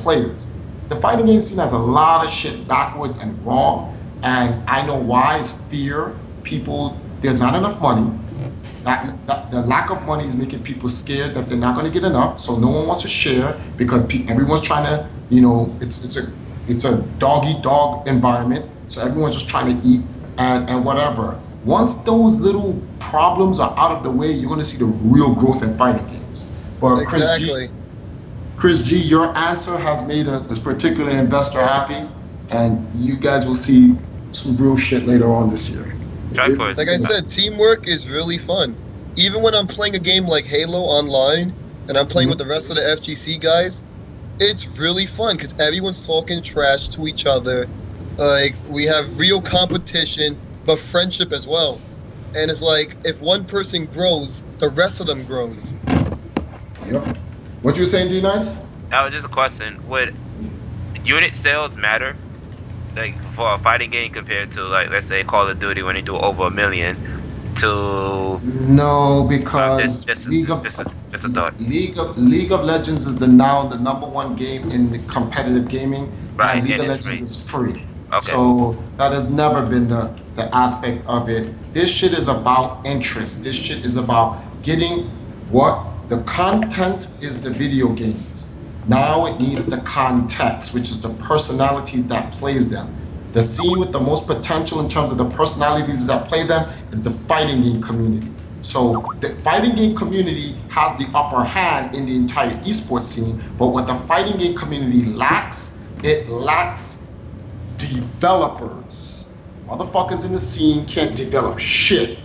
players. The fighting game scene has a lot of shit backwards and wrong, and I know why. It's fear. People, there's not enough money. The lack of money is making people scared that they're not going to get enough, so no one wants to share because everyone's trying to, you know, it's a dog-eat-dog environment, so everyone's just trying to eat and whatever. Once those little problems are out of the way, you're going to see the real growth in fighting games. But exactly. Chris G, your answer has made this particular investor happy, and you guys will see some real shit later on this year. Like I said, teamwork is really fun. Even when I'm playing a game like Halo online, and I'm playing with the rest of the FGC guys, it's really fun because everyone's talking trash to each other. Like, we have real competition, but friendship as well. And it's like, if one person grows, the rest of them grows. Yep. What you saying, D-Nice? That was just a question. Would unit sales matter? Like, for a fighting game compared to, like, let's say Call of Duty when they do over 1 million to... No, because League of Legends is now the #1 game in competitive gaming, right, and League of Legends is free. Okay. So that has never been the aspect of it. This shit is about interest. This shit is about getting what the content is. The video games. Now it needs the context, which is the personalities that plays them. The scene with the most potential in terms of the personalities that play them is the fighting game community. So the fighting game community has the upper hand in the entire esports scene, but what the fighting game community lacks, it lacks developers. Motherfuckers in the scene can't develop shit.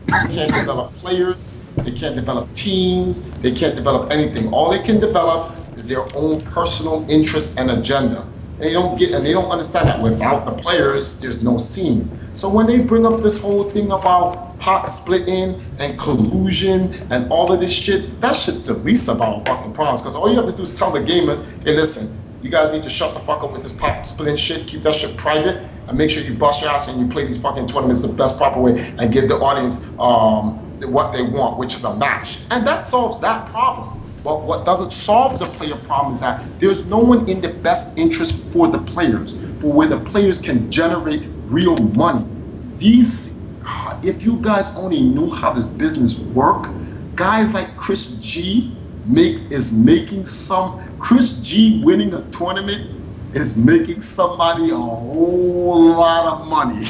They can't develop players, they can't develop teams, they can't develop anything. All they can develop is their own personal interest and agenda. They don't understand that without the players, there's no scene. So when they bring up this whole thing about pot splitting and collusion and all of this shit, that shit's the least of our fucking problems. Because all you have to do is tell the gamers, hey, listen, you guys need to shut the fuck up with this pot splitting shit, keep that shit private, and make sure you bust your ass and you play these fucking tournaments the best proper way and give the audience what they want, which is a match. And that solves that problem. But what doesn't solve the player problem is that there's no one in the best interest for the players, for where the players can generate real money. If you guys only knew how this business work, guys like Chris G Chris G winning a tournament is making somebody a whole lot of money.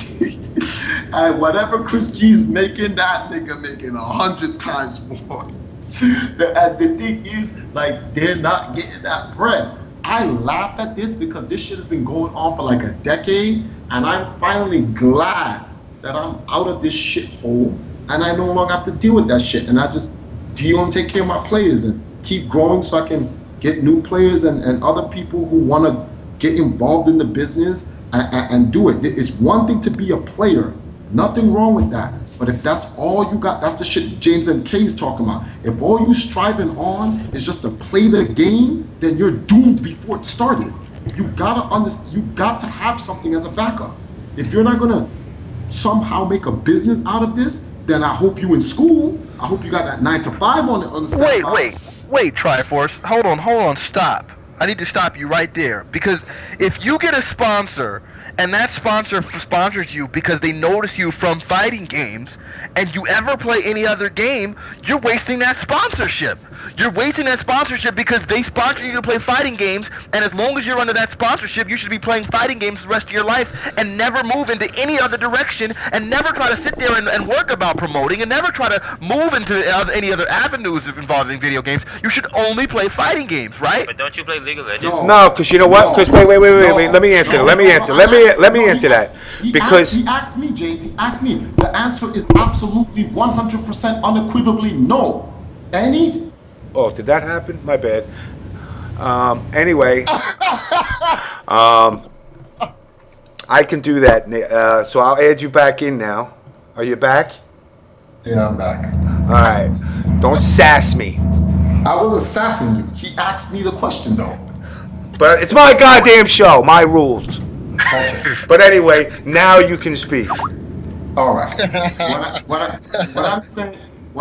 And whatever Chris G's making, that nigga making 100 times more. And the thing is, like, they're not getting that bread. I laugh at this because this shit has been going on for like a decade, and I'm finally glad that I'm out of this shithole and I no longer have to deal with that shit. And I just deal and take care of my players and keep growing so I can get new players and other people who want to get involved in the business and do it. It's one thing to be a player, nothing wrong with that. But if that's all you got, that's the shit JamessMK is talking about. If all you striving on is just to play the game, then you're doomed before it started. You gotta understand, you got to have something as a backup. If you're not gonna somehow make a business out of this, then I hope you in school. I hope you got that 9 to 5 on it. Wait, Triforce. Hold on, stop. I need to stop you right there. Because if you get a sponsor, and that sponsor sponsors you because they notice you from fighting games, and you ever play any other game, you're wasting that sponsorship. You're wasting that sponsorship because they sponsor you to play fighting games, and as long as you're under that sponsorship, you should be playing fighting games the rest of your life and never move into any other direction, and never try to sit there and work about promoting, and never try to move into any other avenues involving video games. You should only play fighting games, right? But don't you play League of Legends? No, because you know what? Because wait. Let me answer that. Because he asked me, James. He asked me. The answer is absolutely 100% unequivocally no. Oh, did that happen? My bad. Anyway, I can do that. So I'll add you back in now. Are you back? Yeah, I'm back. All right. Don't sass me. I wasn't sassing you. He asked me the question, though. But it's my goddamn show. My rules. Okay. But anyway, now you can speak. All right. What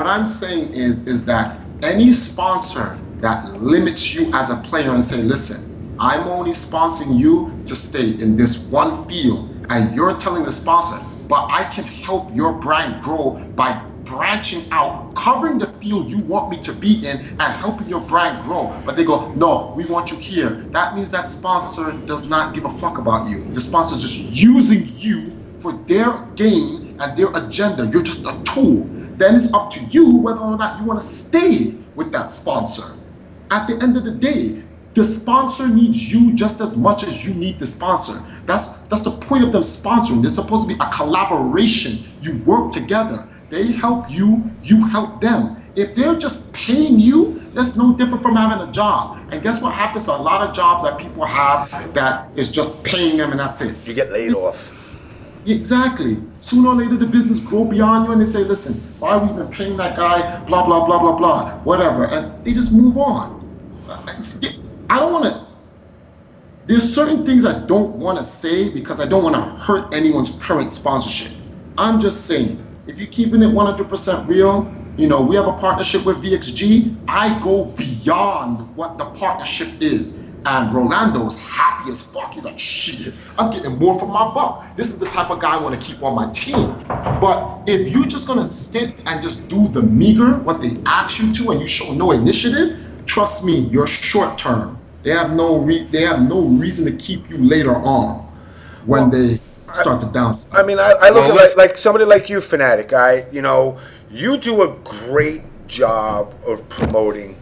I'm saying is that any sponsor that limits you as a player and say, listen, I'm only sponsoring you to stay in this one field, and you're telling the sponsor, but I can help your brand grow by branching out, covering the field you want me to be in, and helping your brand grow. But they go, no, we want you here. That means that sponsor does not give a fuck about you. The sponsor is just using you for their gain and their agenda. You're just a tool. Then it's up to you whether or not you want to stay with that sponsor. At the end of the day, the sponsor needs you just as much as you need the sponsor. That's the point of them sponsoring. There's supposed to be a collaboration. You work together. They help you, you help them. If they're just paying you, that's no different from having a job. And guess what happens to a lot of jobs that people have that is just paying them and that's it? You get laid off. Exactly. Sooner or later, the business grow beyond you and they say, listen, why are we even paying that guy, blah, blah, blah, blah, blah, whatever. And they just move on. I don't want to, there's certain things I don't want to say because I don't want to hurt anyone's current sponsorship. I'm just saying, if you're keeping it 100% real, you know, we have a partnership with VXG. I go beyond what the partnership is. And Rolando's happy as fuck. He's like, shit, I'm getting more for my buck. This is the type of guy I want to keep on my team. But if you're just going to sit and just do the meager, what they ask you to, and you show no initiative, trust me, you're short term. They have no reason to keep you later on when they start to downsize. I mean, I look at like somebody like you, Fanatiq. You know, you do a great job of promoting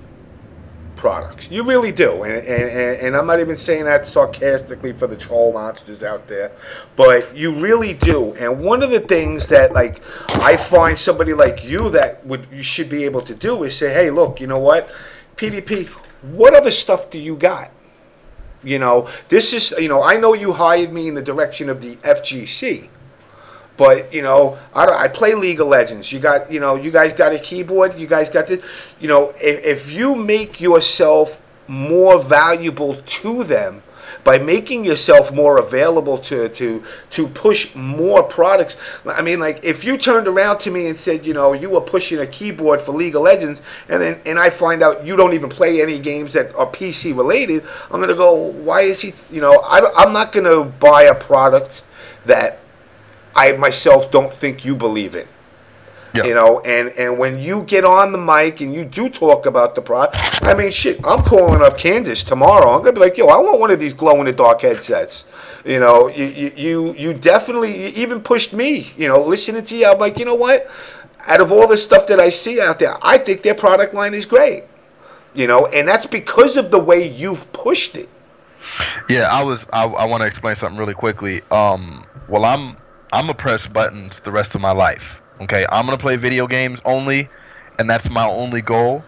products. You really do, and I'm not even saying that sarcastically for the troll monsters out there, but you really do. And one of the things that, like, I find somebody like you that you should be able to do is say, hey, look, you know what, PvP, what other stuff do you got? You know, this is, you know, I know you hired me in the direction of the FGC, but, you know, I play League of Legends. You got, you know, you guys got a keyboard. You guys got this. You know, if you make yourself more valuable to them by making yourself more available to push more products. I mean, like, if you turned around to me and said, you know, you were pushing a keyboard for League of Legends, and I find out you don't even play any games that are PC related, I'm going to go, why is he, you know, I'm not going to buy a product that I myself don't think you believe in. Yep. You know, and when you get on the mic and you do talk about the product, I mean, shit, I'm calling up Candace tomorrow. I'm gonna be like, yo, I want one of these glow-in-the-dark headsets. You know, you definitely, you even pushed me, you know, listening to you. I'm like, you know what? Out of all the stuff that I see out there, I think their product line is great. You know, and that's because of the way you've pushed it. Yeah, I want to explain something really quickly. Well, I'm gonna press buttons the rest of my life. Okay, I'm gonna play video games only, and that's my only goal.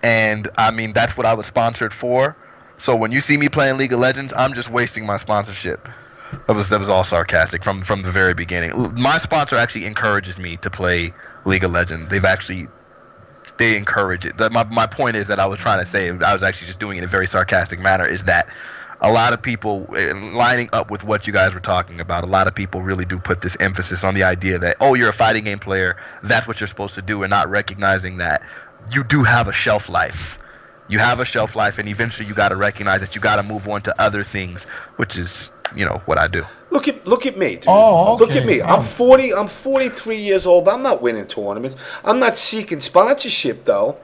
And I mean, that's what I was sponsored for. So when you see me playing League of Legends, I'm just wasting my sponsorship. That was all sarcastic from the very beginning. My sponsor actually encourages me to play League of Legends. They encourage it. My point is that I was trying to say, I was actually just doing it in a very sarcastic manner, is that a lot of people, lining up with what you guys were talking about, a lot of people really do put this emphasis on the idea that, oh, you're a fighting game player, that's what you're supposed to do, and not recognizing that you do have a shelf life. You have a shelf life, and eventually you got to recognize that you got to move on to other things, which is, you know, what I do. Look at me, dude. Oh, okay. Look at me. I'm 43 years old. I'm not winning tournaments. I'm not seeking sponsorship, though.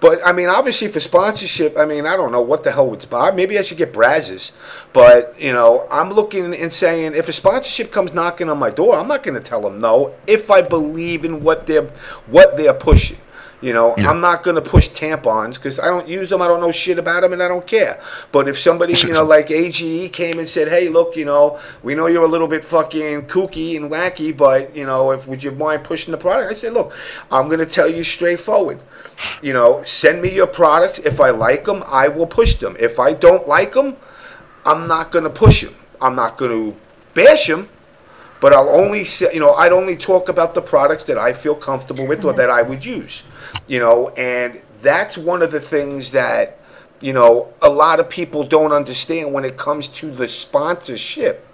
But, I mean, obviously for sponsorship, I mean, I don't know what the hell would sponsor. Maybe I should get Brazzers. But, you know, I'm looking and saying, if a sponsorship comes knocking on my door, I'm not going to tell them no if I believe in what they're pushing. You know, yeah. I'm not going to push tampons because I don't use them. I don't know shit about them, and I don't care. But if somebody, you know, like AGE came and said, hey, look, you know, we know you're a little bit fucking kooky and wacky, but, you know, would you mind pushing the product? I said, look, I'm going to tell you straightforward. You know, send me your products. If I like them, I will push them. If I don't like them, I'm not going to push them. I'm not going to bash them. But I'll only say, you know, I'd only talk about the products that I feel comfortable with or that I would use, you know, and that's one of the things that, you know, a lot of people don't understand when it comes to the sponsorship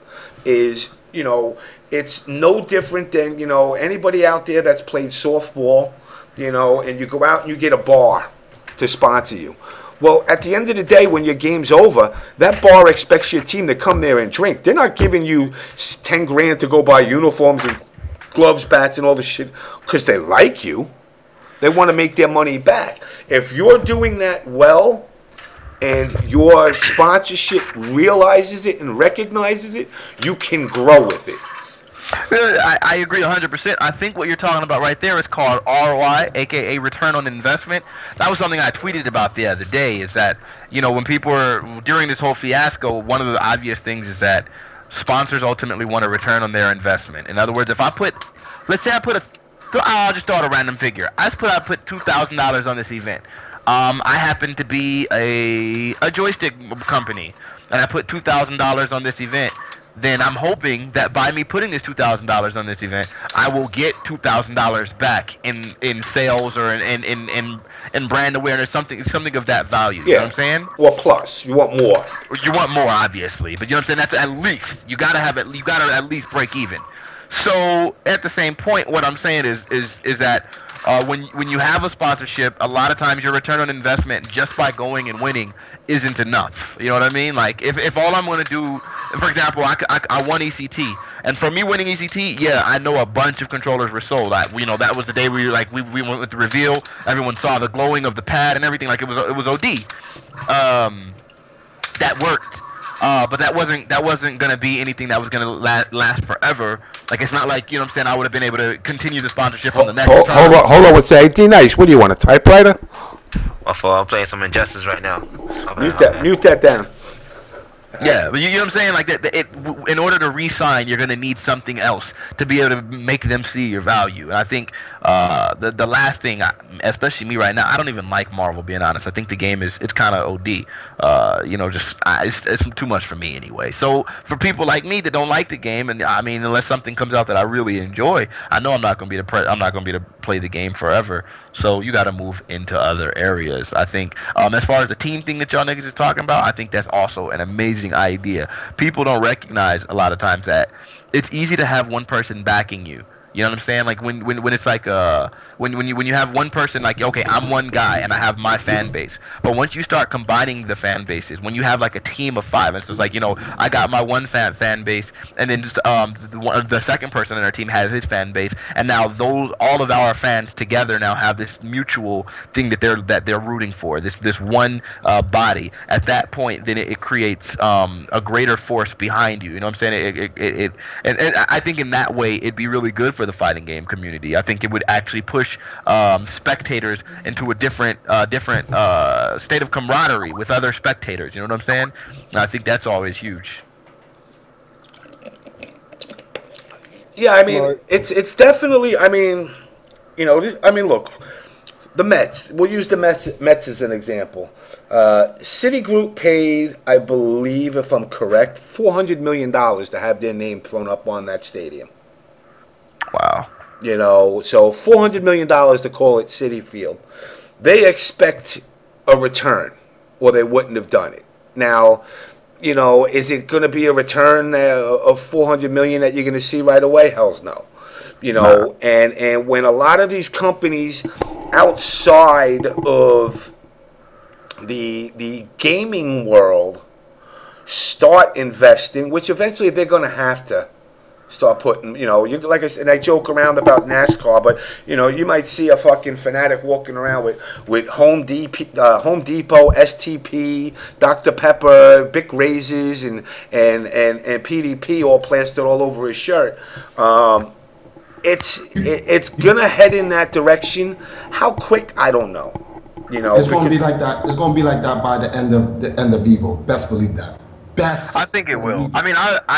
is, you know, it's no different than, you know, anybody out there that's played softball, you know, and you go out and you get a bar to sponsor you. Well, at the end of the day, when your game's over, that bar expects your team to come there and drink. They're not giving you 10 grand to go buy uniforms and gloves, bats, and all the shit because they like you. They want to make their money back. If you're doing that well and your sponsorship realizes it and recognizes it, you can grow with it. I agree 100%. I think what you're talking about right there is called ROI, aka return on investment. That was something I tweeted about the other day, is that, you know, when people were, during this whole fiasco, one of the obvious things is that sponsors ultimately want a return on their investment. In other words, if I put, let's say I'll just throw out a random figure. I put $2,000 on this event. I happen to be a joystick company, and I put $2,000 on this event. Then I'm hoping that by me putting this $2,000 on this event, I will get $2,000 back in sales or in brand awareness, something of that value. Yeah. You know what I'm saying? Well, plus you want more. You want more, obviously, but you know what I'm saying. That's at least you gotta at least break even. So at the same point, what I'm saying is that when you have a sponsorship, a lot of times your return on investment just by going and winning isn't enough. You know what I mean? Like if all I'm going to do, for example, I won ECT, and for me winning ECT, yeah, I know a bunch of controllers were sold. That was the day we went with the reveal. Everyone saw the glowing of the pad and everything. Like it was OD. That worked. But that wasn't gonna be anything that was gonna last forever. Like it's not like, you know what I'm saying, I would have been able to continue the sponsorship on the next time. Hold on, what's that? D-Nice, what do you want, a typewriter? I'm playing some Injustice right now. Mute that down. Yeah, but you know what I'm saying? Like in order to re-sign, you're gonna need something else to be able to make them see your value. And I think the last thing, especially me right now, I don't even like Marvel. Being honest, I think the game it's kind of OD. It's too much for me anyway. So for people like me that don't like the game, and I mean, unless something comes out that I really enjoy, I know I'm not gonna be able to play the game forever. So you got to move into other areas. I think as far as the team thing that y'all niggas is talking about, I think that's also an amazing idea. People don't recognize a lot of times that it's easy to have one person backing you. You know what I'm saying? Like when it's like when you have one person, like, okay, I'm one guy and I have my fan base. But once you start combining the fan bases, when you have like a team of 5, and so it's like, you know, I got my one fan base, and then just the second person in our team has his fan base, and now all of our fans together now have this mutual thing that they're rooting for. This one body. At that point, then it creates a greater force behind you. You know what I'm saying? And I think in that way it'd be really good for the fighting game community. I think it would actually push spectators into a different state of camaraderie with other spectators. You know what I'm saying? And I think that's always huge. Yeah, I mean, it's definitely. I mean, you know, look, the Mets. We'll use the Mets as an example. Citigroup paid, I believe, if I'm correct, $400 million to have their name thrown up on that stadium. Wow. You know, so $400 million to call it Citi Field. They expect a return, or they wouldn't have done it. Now, you know, is it going to be a return of $400 million that you're going to see right away? Hell no. You know, and when a lot of these companies outside of the gaming world start investing, which eventually they're going to have to start putting, you know, like I said, and I joke around about NASCAR, but you know, you might see a fucking Fanatiq walking around with Home Depot, STP, Dr. Pepper, Bic Razors, and PDP all plastered all over his shirt. It's gonna head in that direction. How quick, I don't know. You know, it's gonna be like that. It's gonna be like that by the end of Evo. Best believe that. I think it will. I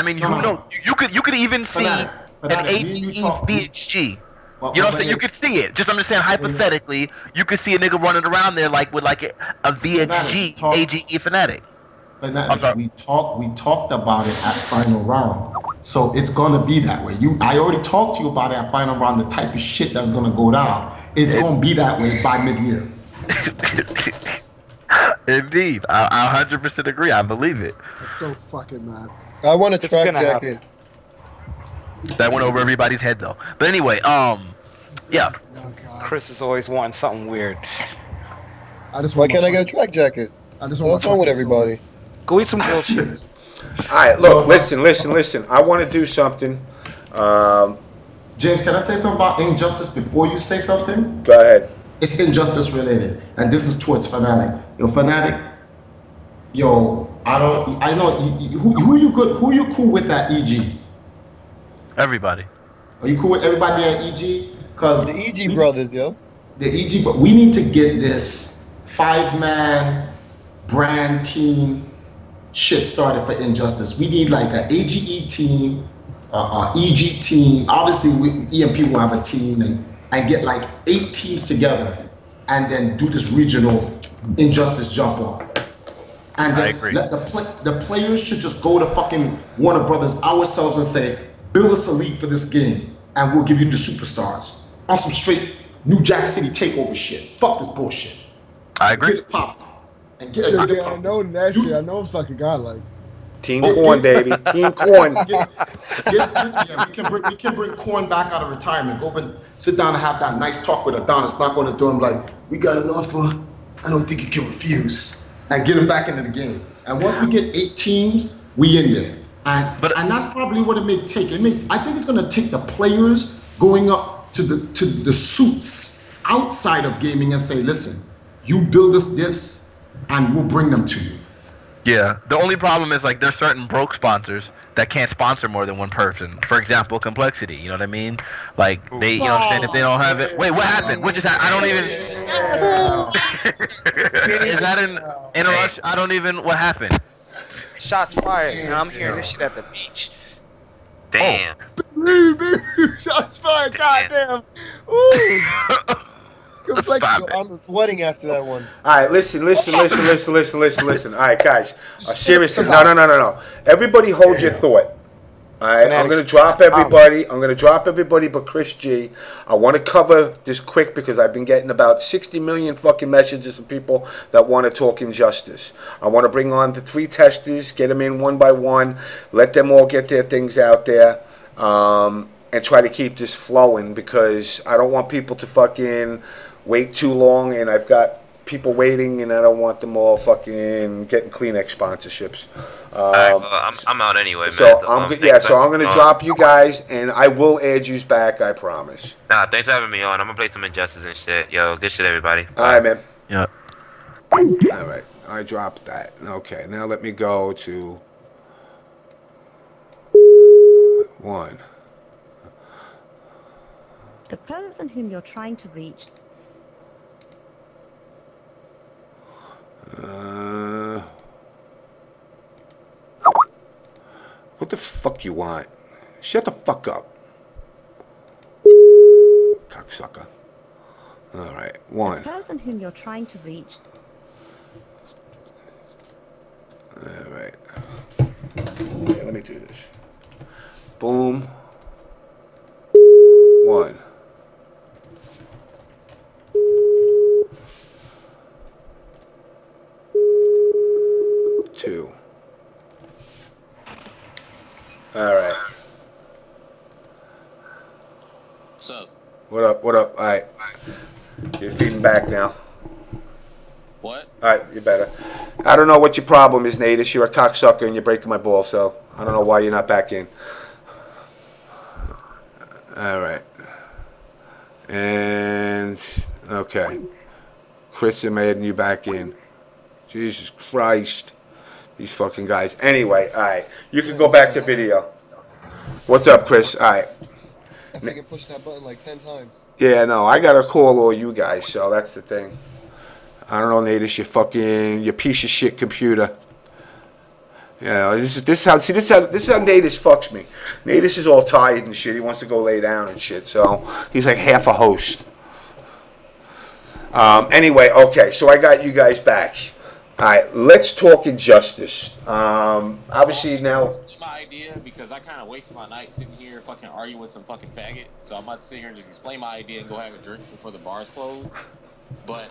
mean, you could even see an AGE VHG. You know what I'm saying? You could see it. Just understand, hypothetically, you could see a nigga running around there like with like a VHG AGE Fanatiq. We talked about it at final round, so it's gonna be that way. I already talked to you about it at final round. The type of shit that's gonna go down. It's gonna be that way by mid-year. Indeed, I 100% agree. I believe it. I'm so fucking mad. I want a track jacket. That went over everybody's head though. But anyway, yeah. Oh, God. Chris is always wanting something weird. Why can't I get a track jacket? I just want What's wrong with everybody? Go eat some grilled cheese. All right, look, listen. I want to do something. James, can I say something about injustice before you say something? Go ahead. It's injustice related, and this is towards Fanatiq. Yo, Fanatiq. Yo, I know. Who you cool with at EG? Everybody. Are you cool with everybody at EG? Cause The EG brothers, yo. the EG, but we need to get this 5-man brand team shit started for injustice. We need like an AGE team, EG team. Obviously, EMP will have a team and get like 8 teams together and then do this regional injustice jump off. And just let the players should just go to fucking Warner Brothers ourselves and say, build us a league for this game and we'll give you the superstars. On some straight New Jack City takeover shit. Fuck this bullshit. I agree. Get it poppin'. And get it I poppin'. know that shit. I know I'm fucking godlike. Team Corn, baby. Team Corn. We can bring Corn back out of retirement. Go and sit down and have that nice talk with Adonis. Knock on his door and be like, we got an offer. I don't think you can refuse. And get him back into the game. And once we get 8 teams, we in there. And that's probably what it may take. I think it's gonna take the players going up to the suits outside of gaming and say, listen, you build us this and we'll bring them to you. Yeah, the only problem is like there's certain broke sponsors that can't sponsor more than one person. For example, Complexity. You know what I mean? Like they, you know what I'm saying? If they don't have it, wait, what happened? What just happened? I don't even. Is that an interruption? I don't even. What happened? Shots fired, and I'm hearing this shit at the beach. Damn. Shots fired. Goddamn. Ooh. Yo, I'm sweating after that one. All right, listen. All right, guys. Seriously, no. Everybody hold your thought. All right, I'm going to drop everybody but Chris G. I want to cover this quick because I've been getting about 60 million fucking messages from people that want to talk injustice. I want to bring on the 3 testers, get them in one by one, let them all get their things out there, and try to keep this flowing because I don't want people to fucking wait too long, and I've got people waiting, and I don't want them all fucking getting Kleenex sponsorships. I'm out anyway, man. So I'm gonna drop you guys, and I will add you back. I promise. Nah, thanks for having me on. I'm gonna play some Injustice and shit. Yo, good shit, everybody. All right, man. Yeah. All right, I dropped that. Okay, now let me go to 1. The person whom you're trying to reach. What the fuck you want? Shut the fuck up. Cocksucker. Alright, 1. The person whom you're trying to reach. Alright. Okay, let me do this. Boom. 1. 2. Alright. What's up? What up? Alright. You're feeding back now. What? Alright, you better. I don't know what your problem is, Natus. You're a cocksucker and you're breaking my ball, so I don't know why you're not back in. Alright. And okay. Chris, I'm adding you back in. Jesus Christ. These fucking guys. Anyway, alright. You can go back to video. What's up, Chris? Alright. I think I pushed that button like 10 times. Yeah, no, I gotta call all you guys, so that's the thing. I don't know, Natus, your piece of shit computer. Yeah, this is how Natus fucks me. Natus is all tired and shit. He wants to go lay down and shit, so he's like half a host. Anyway, okay, so I got you guys back. Alright, let's talk injustice. Obviously now... My idea, because I kind of wasted my night sitting here fucking arguing with some fucking faggot, so I'm about to sit here and just explain my idea and go have a drink before the bars close. But,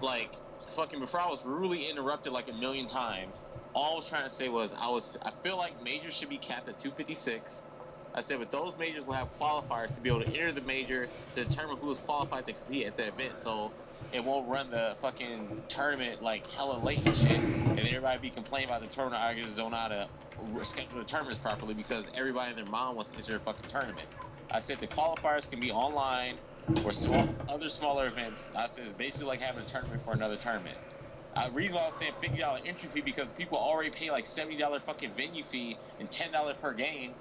like, fucking before I was rudely interrupted like a million times, all I was trying to say was I feel like majors should be capped at 256. I said, but those majors will have qualifiers to be able to enter the major to determine who is qualified to compete at the event. So it won't run the fucking tournament like hella late and shit, and everybody be complaining about the tournament organizers don't know how to schedule the tournaments properly because everybody and their mom wants to enter a fucking tournament. I said the qualifiers can be online or other smaller events. I said it's basically like having a tournament for another tournament. The reason why I was saying $50 entry fee because people already pay like $70 fucking venue fee and $10 per game.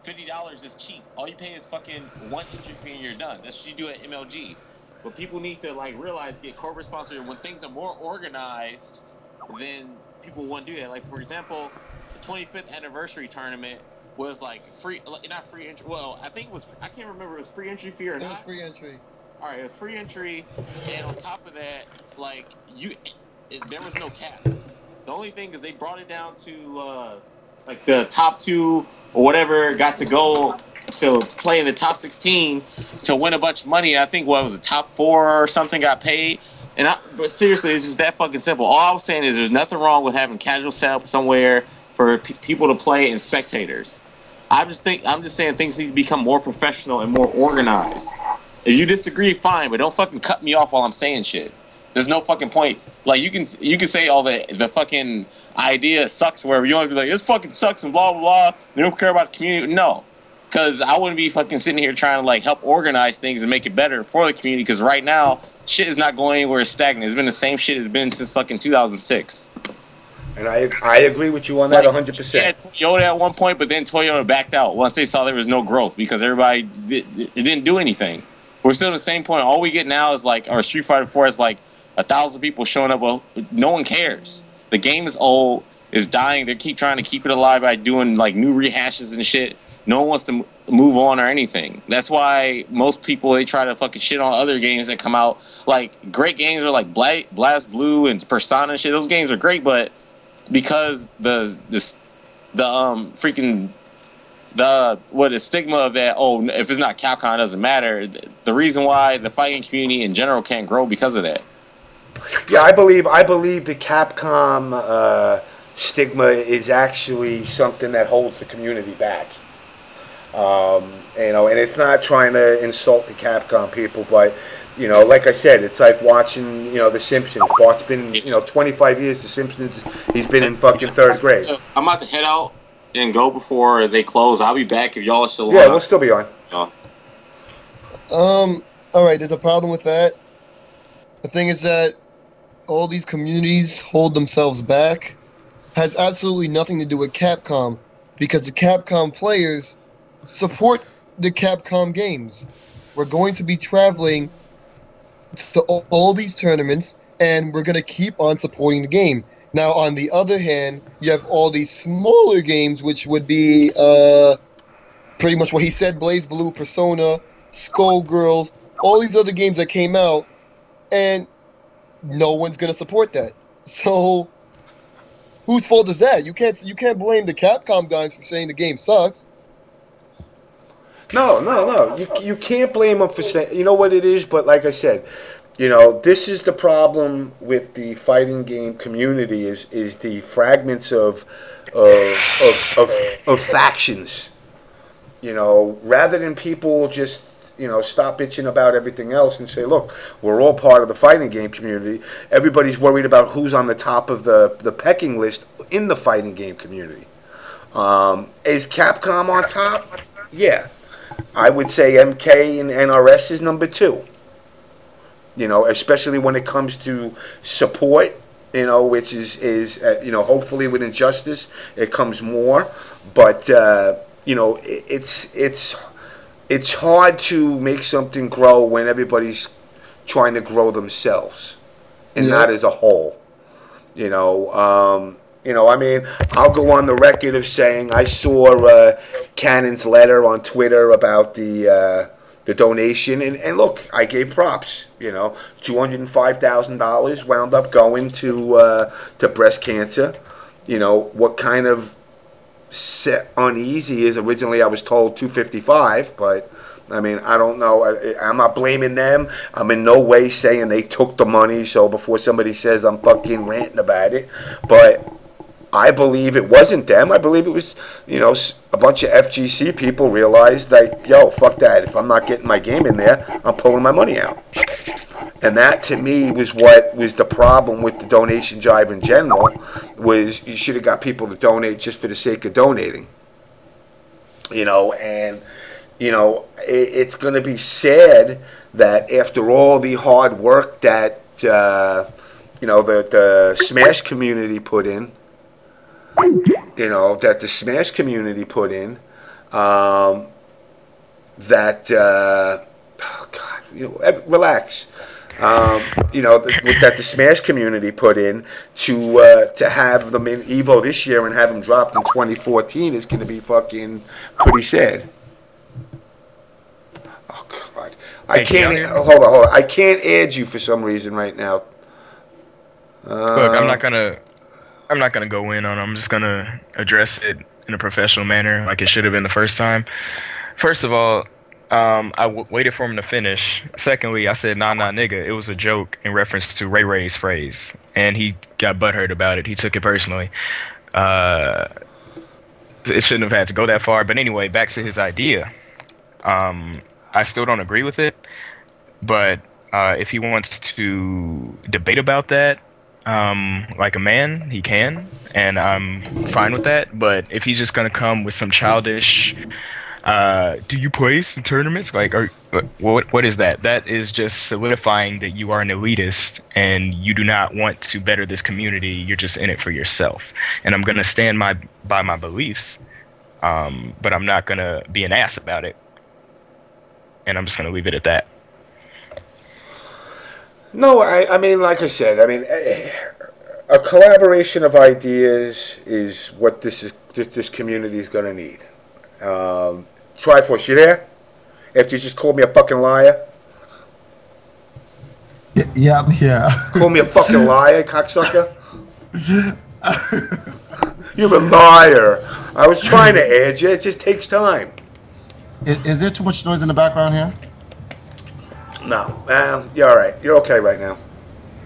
$50 is cheap. All you pay is fucking one entry fee and you're done. That's what you do at MLG. But people need to like realize, get corporate sponsored. When things are more organized, then people want to do that. Like for example, the 25th anniversary tournament was like free, not free entry. Well, I think it was. I can't remember if it was free entry fee or not. It was free entry. All right, it was free entry, and on top of that, like there was no cap. The only thing is they brought it down to like the top 2 or whatever got to go to play in the top 16 to win a bunch of money. I think what was the top 4 or something got paid. But seriously, it's just that fucking simple. All I was saying is there's nothing wrong with having casual setup somewhere for people to play and spectators. I'm just saying things need to become more professional and more organized. If you disagree, fine, but don't fucking cut me off while I'm saying shit. There's no fucking point. Like you can say all the fucking idea sucks, wherever you want to be like this fucking sucks and blah blah blah. They don't care about the community. No, because I wouldn't be fucking sitting here trying to like help organize things and make it better for the community. Because right now, shit is not going anywhere. It's stagnant. It's been the same shit it's been since fucking 2006. And I agree with you on that 100%. Yeah, Toyota at one point, but then Toyota backed out once they saw there was no growth because everybody it didn't do anything. We're still at the same point. All we get now is like our Street Fighter 4 is like 1,000 people showing up. Well, no one cares. The game is old, is dying. They keep trying to keep it alive by doing like new rehashes and shit. No one wants to move on or anything. That's why most people, they try to fucking shit on other games that come out. Like great games are like Blast Blue and Persona and shit. Those games are great, but because the stigma of that, oh, if it's not Capcom, it doesn't matter. The reason why the fighting community in general can't grow because of that. Yeah, I believe the Capcom stigma is actually something that holds the community back. And it's not trying to insult the Capcom people, but like I said, it's like watching The Simpsons. Bart's been 25 years. The Simpsons. He's been in fucking 3rd grade. I'm about to head out and go before they close. I'll be back if y'all are still on. Yeah, we'll still be on. All right, there's a problem with that. The thing is that all these communities hold themselves back has absolutely nothing to do with Capcom, because the Capcom players support the Capcom games. We're going to be traveling to all these tournaments, and we're going to keep on supporting the game. Now, on the other hand, you have all these smaller games, which would be pretty much what he said, Blaze Blue, Persona, Skullgirls, all these other games that came out, and no one's going to support that. So, whose fault is that? You can't blame the Capcom guys for saying the game sucks. No. You can't blame them for saying. You know what it is, but like I said, this is the problem with the fighting game community is the fragments of factions. Rather than people just stop bitching about everything else and say, look, we're all part of the fighting game community. Everybody's worried about who's on the top of the pecking list in the fighting game community. Is Capcom on top? Yeah. I would say MK and NRS is number 2. Especially when it comes to support, which is hopefully with Injustice it comes more. But it's hard to make something grow when everybody's trying to grow themselves and not as a whole. I'll go on the record of saying I saw Cannon's letter on Twitter about the donation, and look, I gave props. $205,000 wound up going to breast cancer. What kind of set uneasy is originally I was told 255, but I don't know. I'm not blaming them. I'm in no way saying they took the money. So before somebody says I'm fucking ranting about it, but I believe it wasn't them. I believe it was, a bunch of FGC people realized, like, yo, fuck that. If I'm not getting my game in there, I'm pulling my money out. And that, to me, was what was the problem with the donation drive in general, was you should have got people to donate just for the sake of donating. You know, and, you know, it's going to be sad that after all the hard work that, you know, the Smash community put in, you know, that the Smash community put in, that, oh God, you know, relax. You know, that the Smash community put in to have them in Evo this year and have them dropped in 2014 is going to be fucking pretty sad. Oh God, I can't. Hold on. I can't add you for some reason right now. Look, I'm not gonna go in on it. I'm just gonna address it in a professional manner, like it should have been the first time. First of all, I waited for him to finish. Secondly, I said, nah, nigga. It was a joke in reference to Ray Ray's phrase. And he got butthurt about it. He took it personally. It shouldn't have had to go that far. But anyway, back to his idea. I still don't agree with it. But if he wants to debate about that, like a man, he can. And I'm fine with that. But if he's just going to come with some childish... do you place in tournaments? Like, what is that? That is just solidifying that you are an elitist and you do not want to better this community. You're just in it for yourself. And I'm gonna stand by my beliefs, but I'm not gonna be an ass about it. And I'm just gonna leave it at that. No, I mean, like I said, I mean, a collaboration of ideas is what this community is gonna need. Triforce, you there? After you just called me a fucking liar? Yeah, I'm here. Call me a fucking liar, cocksucker? You're a liar. I was trying to add you. It just takes time. Is there too much noise in the background here? No. You're all right. You're okay right now.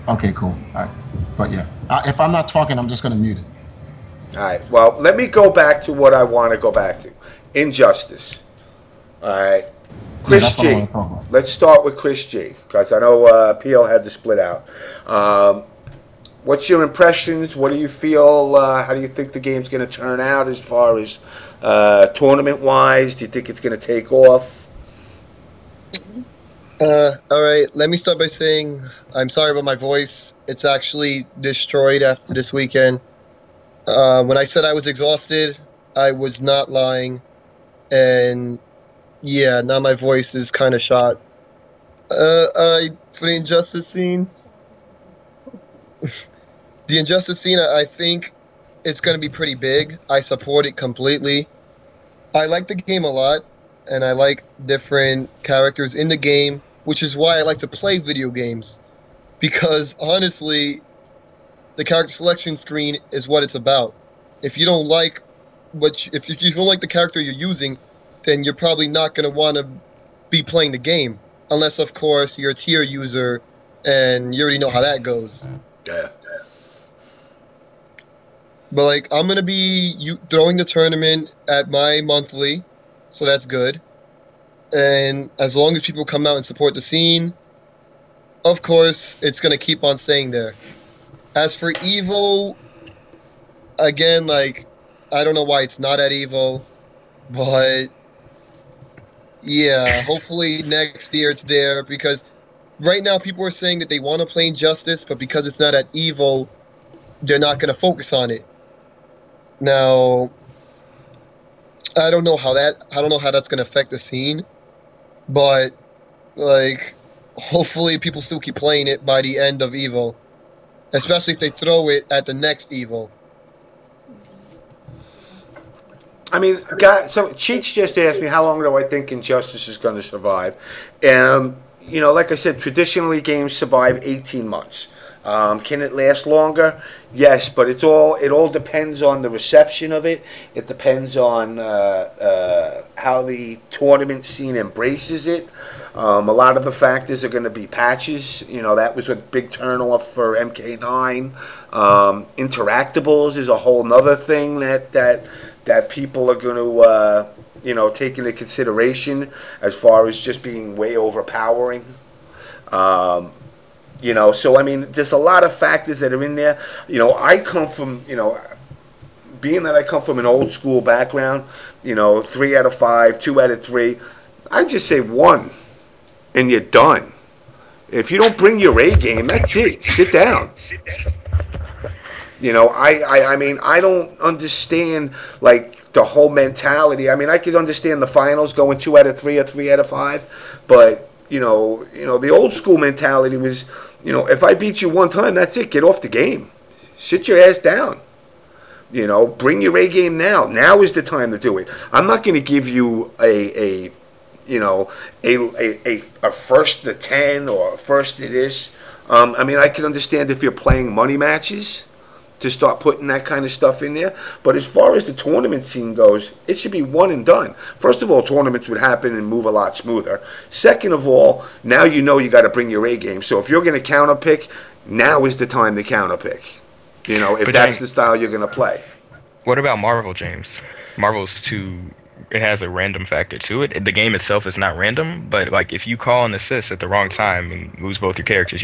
Okay, cool. All right. But yeah, if I'm not talking, I'm just going to mute it. All right. Well, let me go back to what I want to go back to. Injustice. All right. Chris G. Let's start with Chris G. Because I know PL had to split out. What's your impressions? What do you feel? How do you think the game's going to turn out as far as tournament-wise? Do you think it's going to take off? All right. Let me start by saying I'm sorry about my voice. It's actually destroyed after this weekend. When I said I was exhausted, I was not lying. And yeah, now my voice is kind of shot. For the Injustice scene, I think it's going to be pretty big. I support it completely. I like the game a lot, and I like different characters in the game, which is why I like to play video games. Because honestly, the character selection screen is what it's about. If you don't like if you don't like the character you're using, then you're probably not going to want to be playing the game. Unless, of course, you're a tier user and you already know how that goes. Yeah. But, like, I'm going to be throwing the tournament at my monthly, so that's good. And as long as people come out and support the scene, of course, it's going to keep on staying there. As for Evo, again, like, I don't know why it's not at Evo, but yeah, hopefully next year it's there, because right now people are saying that they want to play Injustice, but because it's not at Evo, they're not going to focus on it. Now, I don't know how that's going to affect the scene, but like, hopefully people still keep playing it by the end of Evo, especially if they throw it at the next Evo. I mean, so Cheech just asked me how long do I think Injustice is going to survive. You know, like I said, traditionally games survive 18 months. Can it last longer? Yes, but it all depends on the reception of it. It depends on how the tournament scene embraces it. A lot of the factors are going to be patches. You know, that was a big turnoff for MK9. Interactables is a whole nother thing that people are going to, you know, take into consideration as far as just being way overpowering. You know, so I mean, there's a lot of factors that are in there. You know, I come from, you know, being that I come from an old school background, you know, 3 out of 5, 2 out of 3, I just say 1, and you're done. If you don't bring your A game, that's it. Sit down. You know, I mean, I don't understand, like, the whole mentality. I mean, I could understand the finals going 2 out of 3 or 3 out of 5, but, you know, the old school mentality was, you know, if I beat you one time, that's it. Get off the game. Sit your ass down. You know, bring your A game now. Now is the time to do it. I'm not going to give you a first to 10 or a first to this. I mean, I can understand if you're playing money matches to start putting that kind of stuff in there. But as far as the tournament scene goes, it should be one and done. First of all, tournaments would happen and move a lot smoother. Second of all, now you know you got to bring your A game. So if you're going to counter pick, now is the time to counter pick. You know, if that's the style you're going to play. What about Marvel, James? Marvel's it has a random factor to it. The game itself is not random, but like if you call an assist at the wrong time and lose both your characters,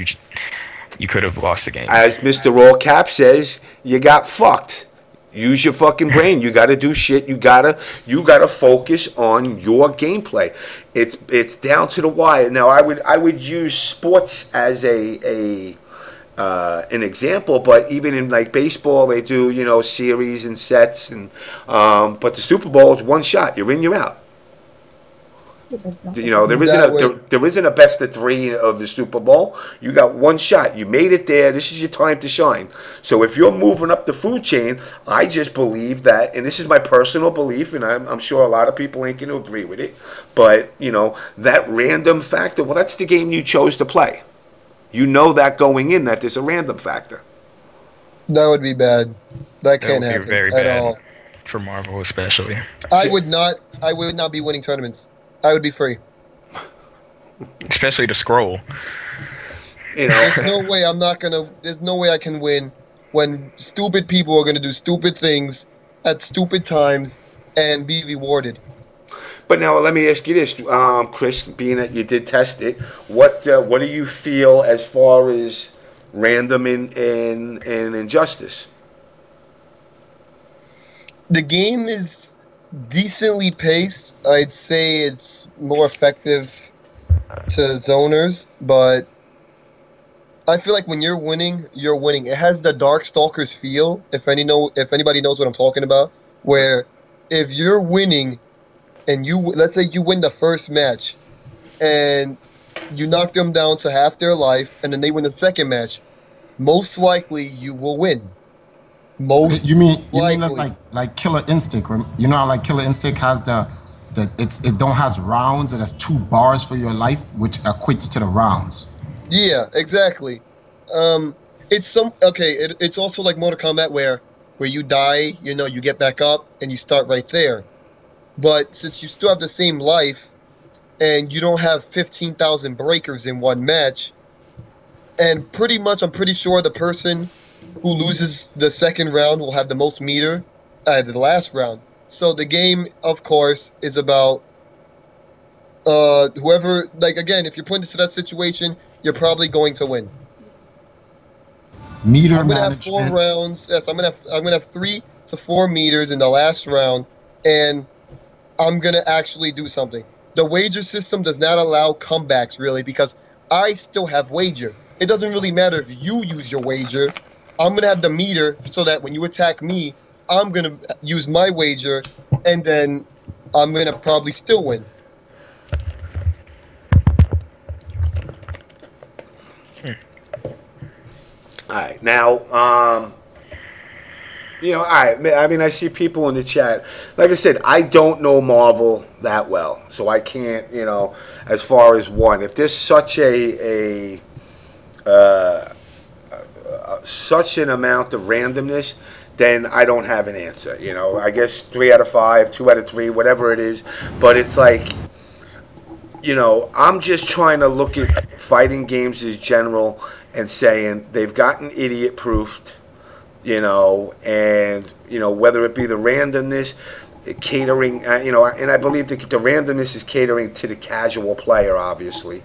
you could have lost the game. As Mr. All Cap says, you got fucked. Use your fucking brain. You got to do shit. You gotta focus on your gameplay. It's down to the wire. Now I would use sports as an example, but even in like baseball, they do, you know, series and sets, and but the Super Bowl is one shot. You're in, you're out. You know, there isn't a best of 3 of the Super Bowl. You got one shot. You made it there. This is your time to shine. So if you're moving up the food chain, I just believe that, and this is my personal belief, and I'm sure a lot of people ain't going to agree with it, but, you know, that random factor, well, that's the game you chose to play. You know that going in, that there's a random factor. That would be bad. That can't happen very at bad all. For Marvel, especially. I would not be winning tournaments. I would be free. Especially to scroll. You know, there's no way I can win when stupid people are gonna do stupid things at stupid times and be rewarded. But now let me ask you this, Chris, being that you did test it, what do you feel as far as random and injustice? The game is decently paced. I'd say it's more effective to zoners, but I feel like when you're winning, you're winning. It has the Darkstalkers feel, if anybody knows what I'm talking about, where if you're winning and let's say you win the first match and you knock them down to half their life and then they win the second match, most likely you will win. You mean that's like Killer Instinct? You know how like Killer Instinct has it don't has rounds, it has 2 bars for your life, which equates to the rounds. Yeah, exactly. It's also like Mortal Kombat where you die, you know, you get back up and you start right there. But since you still have the same life and you don't have 15,000 breakers in one match, and pretty much I'm pretty sure the person who loses the second round will have the most meter at the last round. So the game, of course, is about whoever, like, again, if you're put into that situation, you're probably going to win. Meter I'm gonna management. have 4 rounds. Yes, I'm gonna have 3 to 4 meters in the last round, and I'm gonna actually do something. The wager system does not allow comebacks really, because I still have wager. It doesn't really matter if you use your wager. I'm gonna have the meter so that when you attack me, I'm gonna use my wager, and then I'm gonna probably still win. All right, now, you know, I mean, I see people in the chat. Like I said, I don't know Marvel that well, so I can't, you know, as far as one. If there's such such an amount of randomness, then I don't have an answer. You know, I guess 3 out of 5, 2 out of 3, whatever it is. But it's like, you know, I'm just trying to look at fighting games as general and saying they've gotten idiot proofed, you know, and, you know, whether it be the randomness, catering, you know, and I believe the randomness is catering to the casual player, obviously.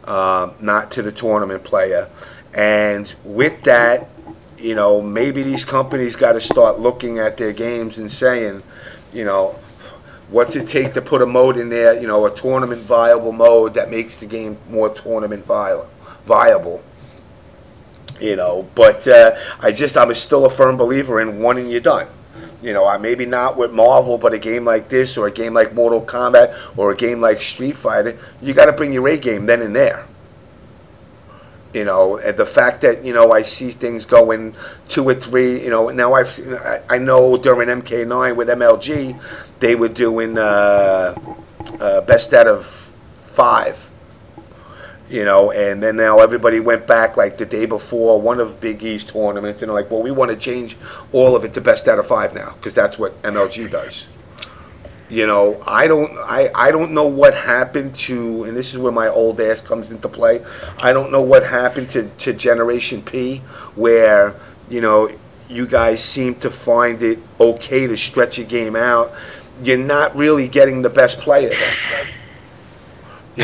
not to the tournament player. And with that, you know, maybe these companies got to start looking at their games and saying, you know, what's it take to put a mode in there, you know, a tournament viable mode that makes the game more tournament viable. You know, but I'm still a firm believer in one and you're done. You know, maybe not with Marvel, but a game like this or a game like Mortal Kombat or a game like Street Fighter, you got to bring your A game then and there. You know, and the fact that, you know, I see things going 2 or 3, you know, now I know during MK9 with MLG, they were doing best out of 5. You know, and then now everybody went back like the day before one of Big E's tournaments, and they're like, well, we want to change all of it to best out of 5 now, because that's what MLG does. You know, I don't know what happened to, and this is where my old ass comes into play. I don't know what happened to Generation P, where, you know, you guys seem to find it okay to stretch a game out. You're not really getting the best player then.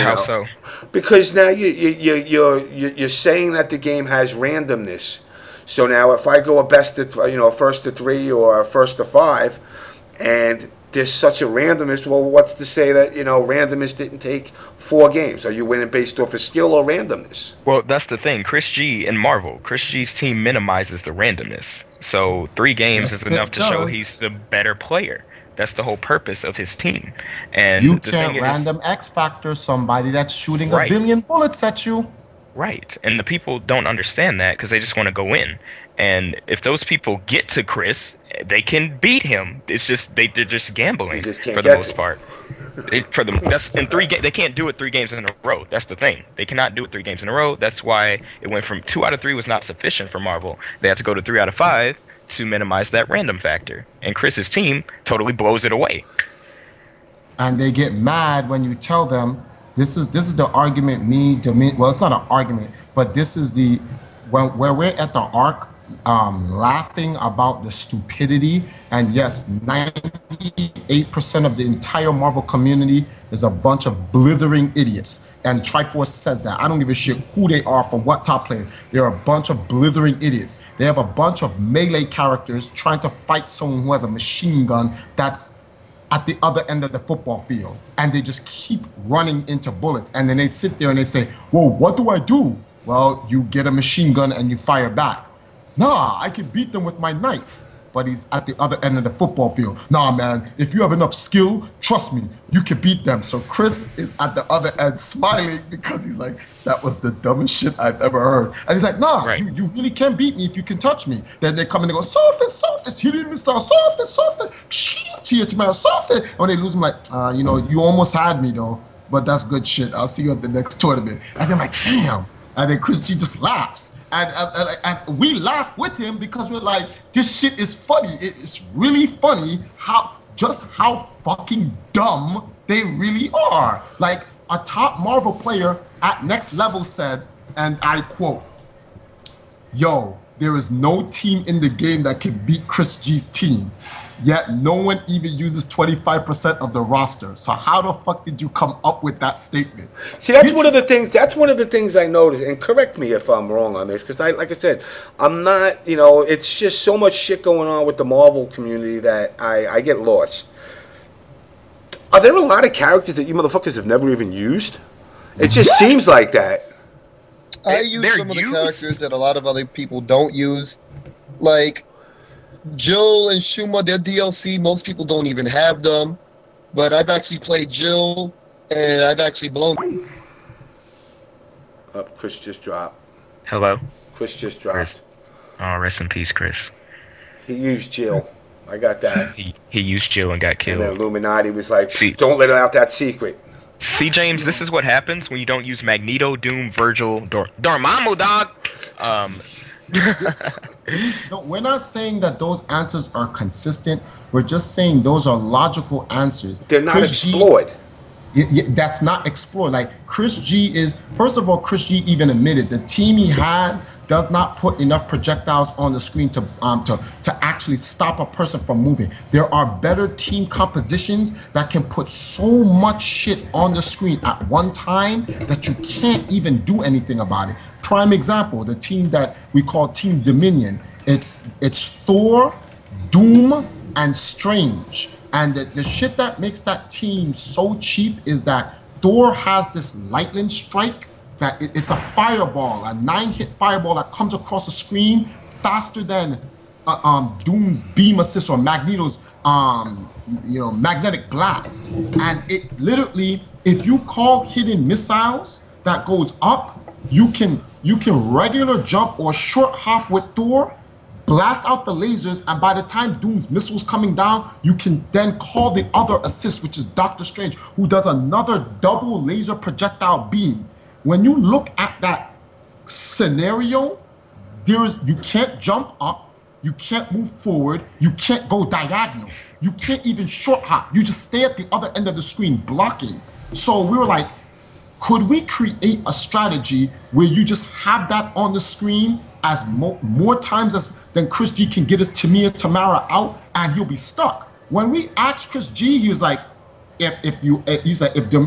How so? Because now you're saying that the game has randomness. So now if I go a best of, you know, a first to 3 or a first to 5, and there's such a randomness, well, what's to say that, you know, randomness didn't take 4 games? Are you winning based off of skill or randomness? Well, that's the thing. Chris G in Marvel, Chris G's team minimizes the randomness. So 3 games is enough to show he's the better player. That's the whole purpose of his team. And you can't random X factor somebody that's shooting a billion bullets at you. Right. And the people don't understand that because they just want to go in. And if those people get to Chris, they can beat him. It's just they're just gambling for the most part. That's in 3 games. They can't do it 3 games in a row. That's the thing. They cannot do it 3 games in a row. That's why it went from 2 out of 3 was not sufficient for Marvel. They had to go to 3 out of 5 to minimize that random factor. And Chris's team totally blows it away. And they get mad when you tell them this is the argument well, it's not an argument, but this is the where we're at the arc laughing about the stupidity. And yes, 98% of the entire Marvel community is a bunch of blithering idiots. And Triforce says that. I don't give a shit who they are, from what top player. They're a bunch of blithering idiots. They have a bunch of melee characters trying to fight someone who has a machine gun that's at the other end of the football field. And they just keep running into bullets. And then they sit there and they say, whoa, what do I do? Well, you get a machine gun and you fire back. Nah, I can beat them with my knife. But he's at the other end of the football field. Nah, man, if you have enough skill, trust me, you can beat them. So Chris is at the other end smiling because he's like, that was the dumbest shit I've ever heard. And he's like, nah, you really can beat me if you can touch me. Then they come in and go, softest, he didn't miss out, softest, to your tomato, softest. And when they lose, I'm like, you know, you almost had me though, but that's good shit. I'll see you at the next tournament. And they're like, damn. And then Chris G just laughs. And we laugh with him because we're like, this shit is funny. It's really funny how fucking dumb they really are. Like, a top Marvel player at Next Level said, and I quote, yo, there is no team in the game that can beat Chris G's team. Yet no one even uses 25% of the roster. So how the fuck did you come up with that statement? See, that's one of the things. That's one of the things I noticed. And correct me if I'm wrong on this, because like I said, I'm not. You know, it's just so much shit going on with the Marvel community that I get lost. Are there a lot of characters that you motherfuckers have never even used? It just seems like that. I use some of the characters that a lot of other people don't use, like Jill and Shuma. They're DLC. Most people don't even have them, but I've actually played Jill, and I've actually blown. Chris just dropped. Hello. Chris just dropped. Oh, rest in peace, Chris. He used Jill. I got that. He used Jill and got killed. And then Illuminati was like, don't let out that secret. See, James, this is what happens when you don't use Magneto, Doom, Virgil, Dormammu, dog. We're not saying that those answers are consistent. We're just saying those are logical answers. They're not explored. That's not explored. Like Chris G is, first of all, Chris G even admitted the team he has does not put enough projectiles on the screen to actually stop a person from moving. There are better team compositions that can put so much shit on the screen at one time that you can't even do anything about it. Prime example, the team that we call Team Dominion. It's Thor, Doom, and Strange. And the shit that makes that team so cheap is that Thor has this lightning strike that it's a fireball, a 9-hit fireball that comes across the screen faster than Doom's beam assist or Magneto's magnetic blast. And it literally, if you call hidden missiles that goes up, you can regular jump or short hop with Thor, blast out the lasers, and by the time Doom's missiles coming down, you can then call the other assist, which is Doctor Strange, who does another double laser projectile beam. When you look at that scenario, you can't jump up, you can't move forward, you can't go diagonal, you can't even short hop. You just stay at the other end of the screen blocking. So we were like, could we create a strategy where you just have that on the screen as more times than Chris G can get his Tamara out, and he'll be stuck. When we asked Chris G, he was like,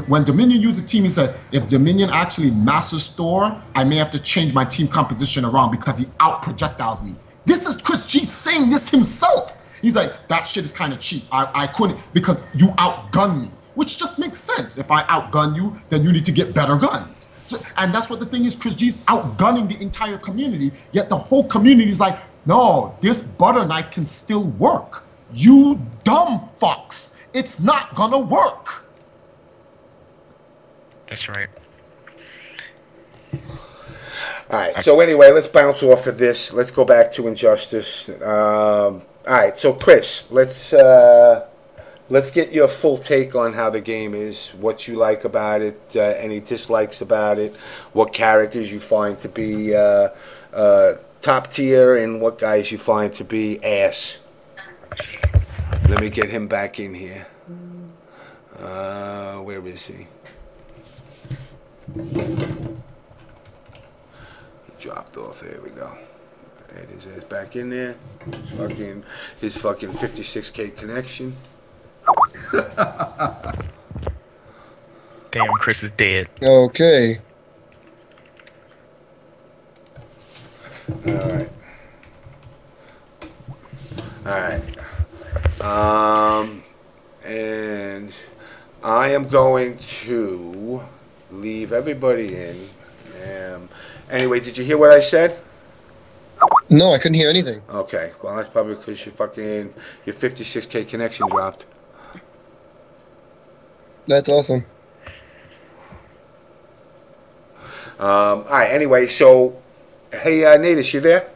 when Dominion used the team, he said, if Dominion actually masters Thor, I may have to change my team composition around because he out projectiles me. This is Chris G saying this himself. He's like, that shit is kind of cheap. I couldn't, because you outgun me. Which just makes sense. If I outgun you, then you need to get better guns. So, and that's what the thing is, Chris G's outgunning the entire community, yet the whole community is like, no, this butter knife can still work. You dumb fucks. It's not gonna work. That's right. All right, so anyway, let's bounce off of this. Let's go back to Injustice. All right, so Chris, let's get your full take on how the game is, what you like about it, any dislikes about it, what characters you find to be top tier, and what guys you find to be ass. Let me get him back in here. Where is he? Dropped off. Here we go. There it is. It's back in there. His fucking 56K connection. Damn, Chris is dead. Okay. Alright. And I am going to leave everybody in. Anyway, did you hear what I said? No, I couldn't hear anything. Okay, well that's probably because your 56K connection dropped. That's awesome. Alright, anyway, so hey Natus, you there?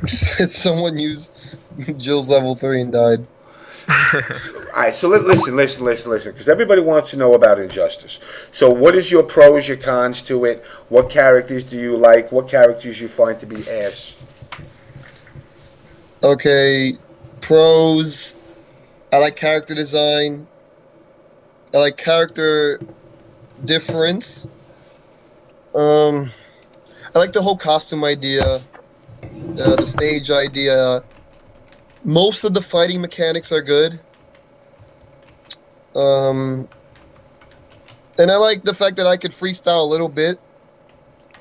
Someone used Jill's level 3 and died. Alright, so listen, because everybody wants to know about Injustice. So what is your pros, your cons to it? What characters do you like? What characters you find to be ass? Okay, pros. I like character design. I like character difference. I like the whole costume idea, the stage idea. Most of the fighting mechanics are good. And I like the fact that I could freestyle a little bit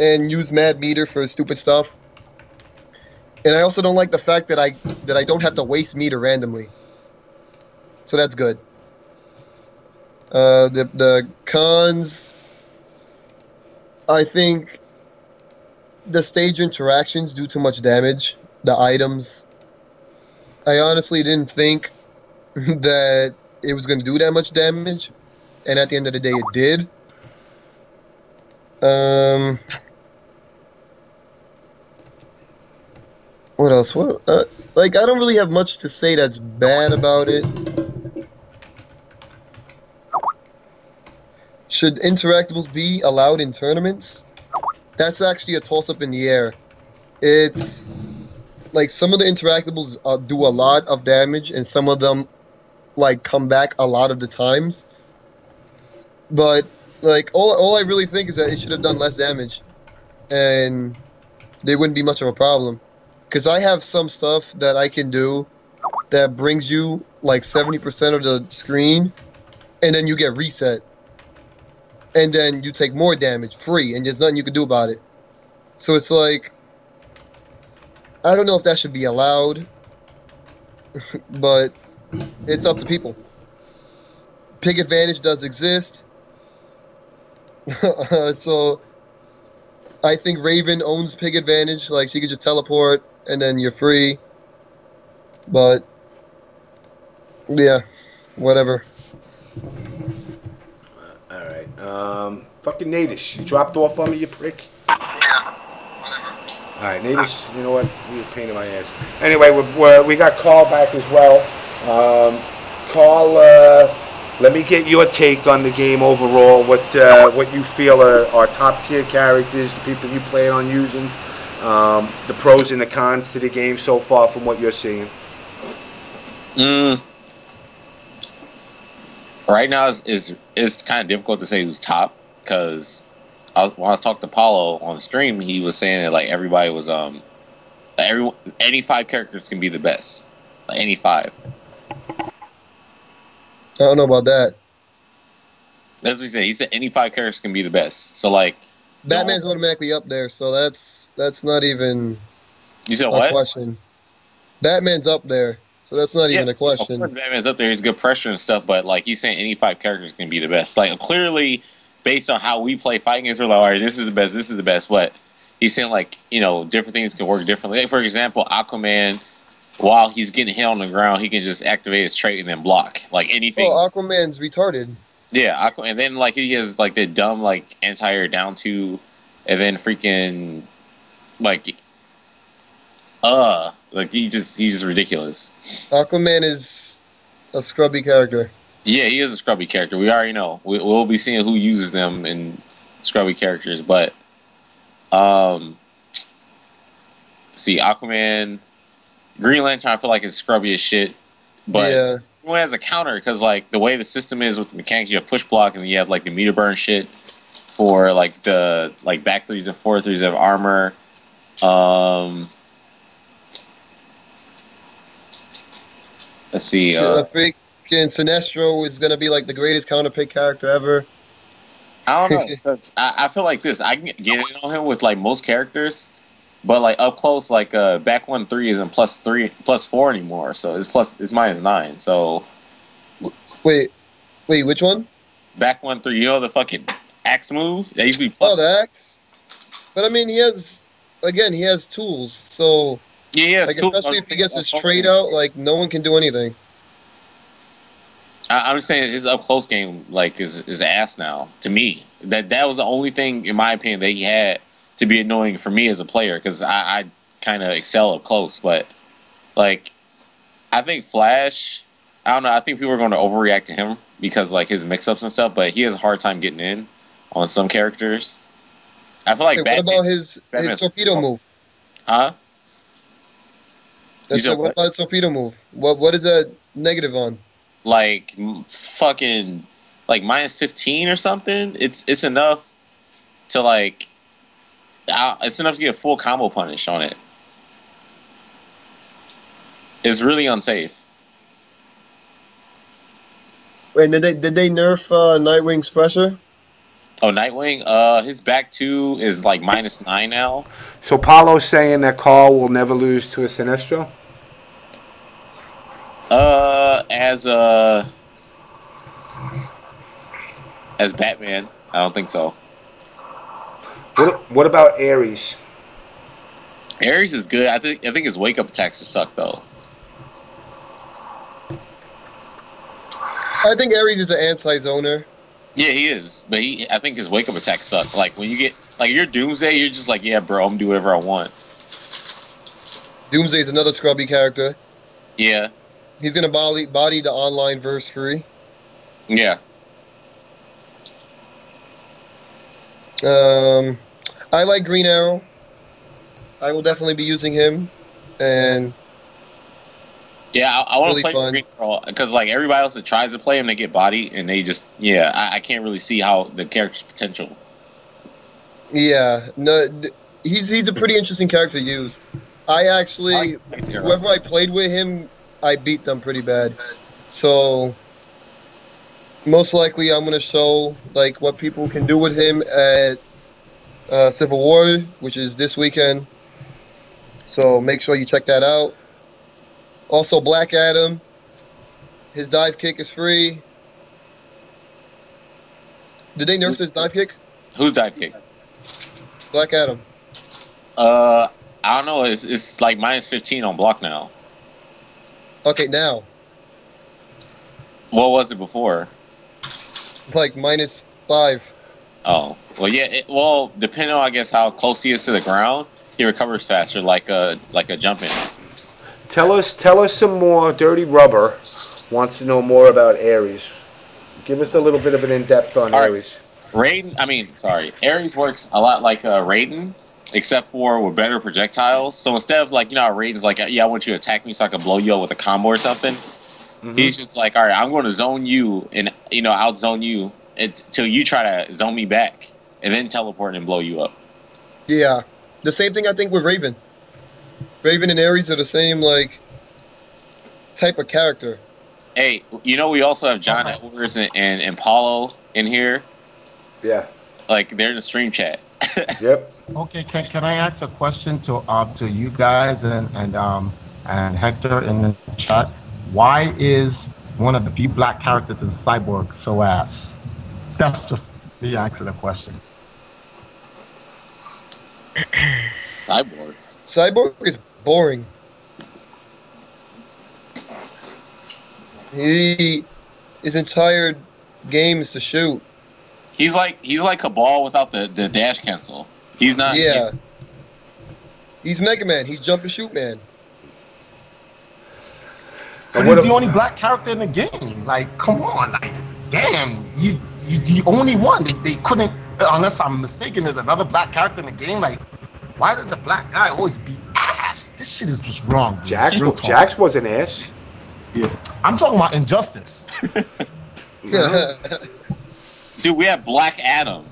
and use Mad Meter for stupid stuff. And I also don't like the fact that I don't have to waste meter randomly. So that's good. The cons, I think the stage interactions do too much damage. The items, I honestly didn't think that it was going to do that much damage, and at the end of the day, it did. What else? Like, I don't really have much to say that's bad about it. Should interactables be allowed in tournaments? That's actually a toss-up in the air. It's like some of the interactables do a lot of damage, and some of them like come back a lot of the times. But like all I really think is that it should have done less damage, and there wouldn't be much of a problem. Because I have some stuff that I can do that brings you like 70% of the screen, and then you get reset, and then you take more damage free, and there's nothing you can do about it. So it's like, I don't know if that should be allowed, but it's up to people. Pig advantage does exist, so I think Raven owns pig advantage. Like, she could just teleport, and then you're free. But yeah, whatever. All right. Fucking Natish, you dropped off on me, you prick. All right, Natish, you know what? You're a pain in my ass. Anyway, we got Carl back as well. Carl, let me get your take on the game overall. What you feel are top tier characters, the people you plan on using, the pros and the cons to the game so far from what you're seeing. Right now is kind of difficult to say who's top, because when I was talking to Paulo on stream, he was saying that like everybody was any 5 characters can be the best, like any 5. I don't know about that. That's what he said. He said any 5 characters can be the best. So like, Batman's automatically up there, so that's not even you said a what? question. Batman's up there, so that's not even a question. Of course Batman's up there. He's good pressure and stuff, but like he's saying any 5 characters can be the best. Like clearly, based on how we play fighting games, we're like, all right, this is the best. This is the best. But he's saying like, you know, different things can work differently. Like, for example, Aquaman, while he's getting hit on the ground, he can just activate his trait and then block like anything. Oh, Aquaman's retarded. Yeah, and then like he has like the dumb like anti-air down 2, and then freaking like he's just ridiculous. Aquaman is a scrubby character. Yeah, he is a scrubby character. We already know. We'll be seeing who uses them in scrubby characters, but see, Aquaman, Green Lantern, I feel like is scrubby as shit, but yeah. Everyone has a counter because like the way the system is with the mechanics, you have push block and you have like the meter burn shit for like the like back 3s and 4/3s of armor. Let's see. Freaking Sinestro is gonna be like the greatest counterpick character ever. I don't know, because I feel like this. I can get in on him with like most characters, but like up close, like back 1/3 isn't +4 anymore. So it's -9. So wait, which one? Back 1/3. You know the fucking axe move? That used to be +. Oh, the axe. But I mean, he has tools. So yeah, like, especially if he gets his trade out, like no one can do anything. I'm just saying his up close game like is ass now to me. That was the only thing in my opinion that he had to be annoying for me as a player, because I kind of excel up close. But like, I think Flash, I don't know. I think people are going to overreact to him because like his mix-ups and stuff. But he has a hard time getting in on some characters. I feel like. What about his torpedo move? Huh? What about his torpedo move? What is that negative on? Like fucking like -15 or something. It's enough to like. It's enough to get a full combo punish on it. It's really unsafe. Wait, did they nerf Nightwing's pressure? Oh, Nightwing. His back 2 is like -9 now. So Paulo's saying that Carl will never lose to a Sinestro? As Batman, I don't think so. What about Ares? Ares is good. I think his wake up attacks suck though. I think Ares is an anti-zoner. Yeah, he is. But I think his wake up attacks suck. Like when you get like your Doomsday, you're just like, yeah, bro, I'm gonna do whatever I want. Doomsday is another scrubby character. Yeah. He's gonna body the online verse free. Yeah. I like Green Arrow. I will definitely be using him, and Yeah, I want to Really play fun. Green Girl because like everybody else that tries to play him, they get bodied, and they just I can't really see how the character's potential. Yeah, no, he's a pretty interesting character to use. I actually, whoever I played with him, I beat them pretty bad. So most likely, I'm gonna show like what people can do with him at Civil War, which is this weekend. So make sure you check that out. Also, Black Adam, his dive kick is free. Did they nerf this dive kick? Who's dive kick? Black Adam. I don't know. It's like -15 on block now. Okay, now. What was it before? Like -5. Oh, well, yeah. Well, depending on I guess how close he is to the ground, he recovers faster, like a jumping. Tell us some more. Dirty Rubber wants to know more about Ares. Give us a little bit of an in-depth on Ares. Ares works a lot like Raiden, except for with better projectiles. So instead of like, how Raiden's like, yeah, I want you to attack me so I can blow you up with a combo or something. Mm-hmm. He's just like, all right, I'm going to zone you and, out-zone you until you try to zone me back and then teleport and blow you up. Yeah. The same thing I think with Raven. Raven and Ares are the same, like, type of character. Hey, we also have John Edwards and Paulo in here. Yeah. Like, they're in the stream chat. Yep. Okay, can I ask a question to you guys and Hector in the chat? Why is one of the few black characters in Cyborg so ass? That's just the answer to the question. Cyborg is boring. His entire game is to shoot. He's like a ball without the dash cancel. He's not. Yeah. He's Mega Man. He's jump and shoot man. But he's the only black character in the game. Like, come on, like, damn, he's the only one. They couldn't, unless I'm mistaken, there's another black character in the game. Like, why does a black guy always beat ass? This shit is just wrong. Jax was an ass. Yeah. I'm talking about Injustice. Dude, we have Black Adam.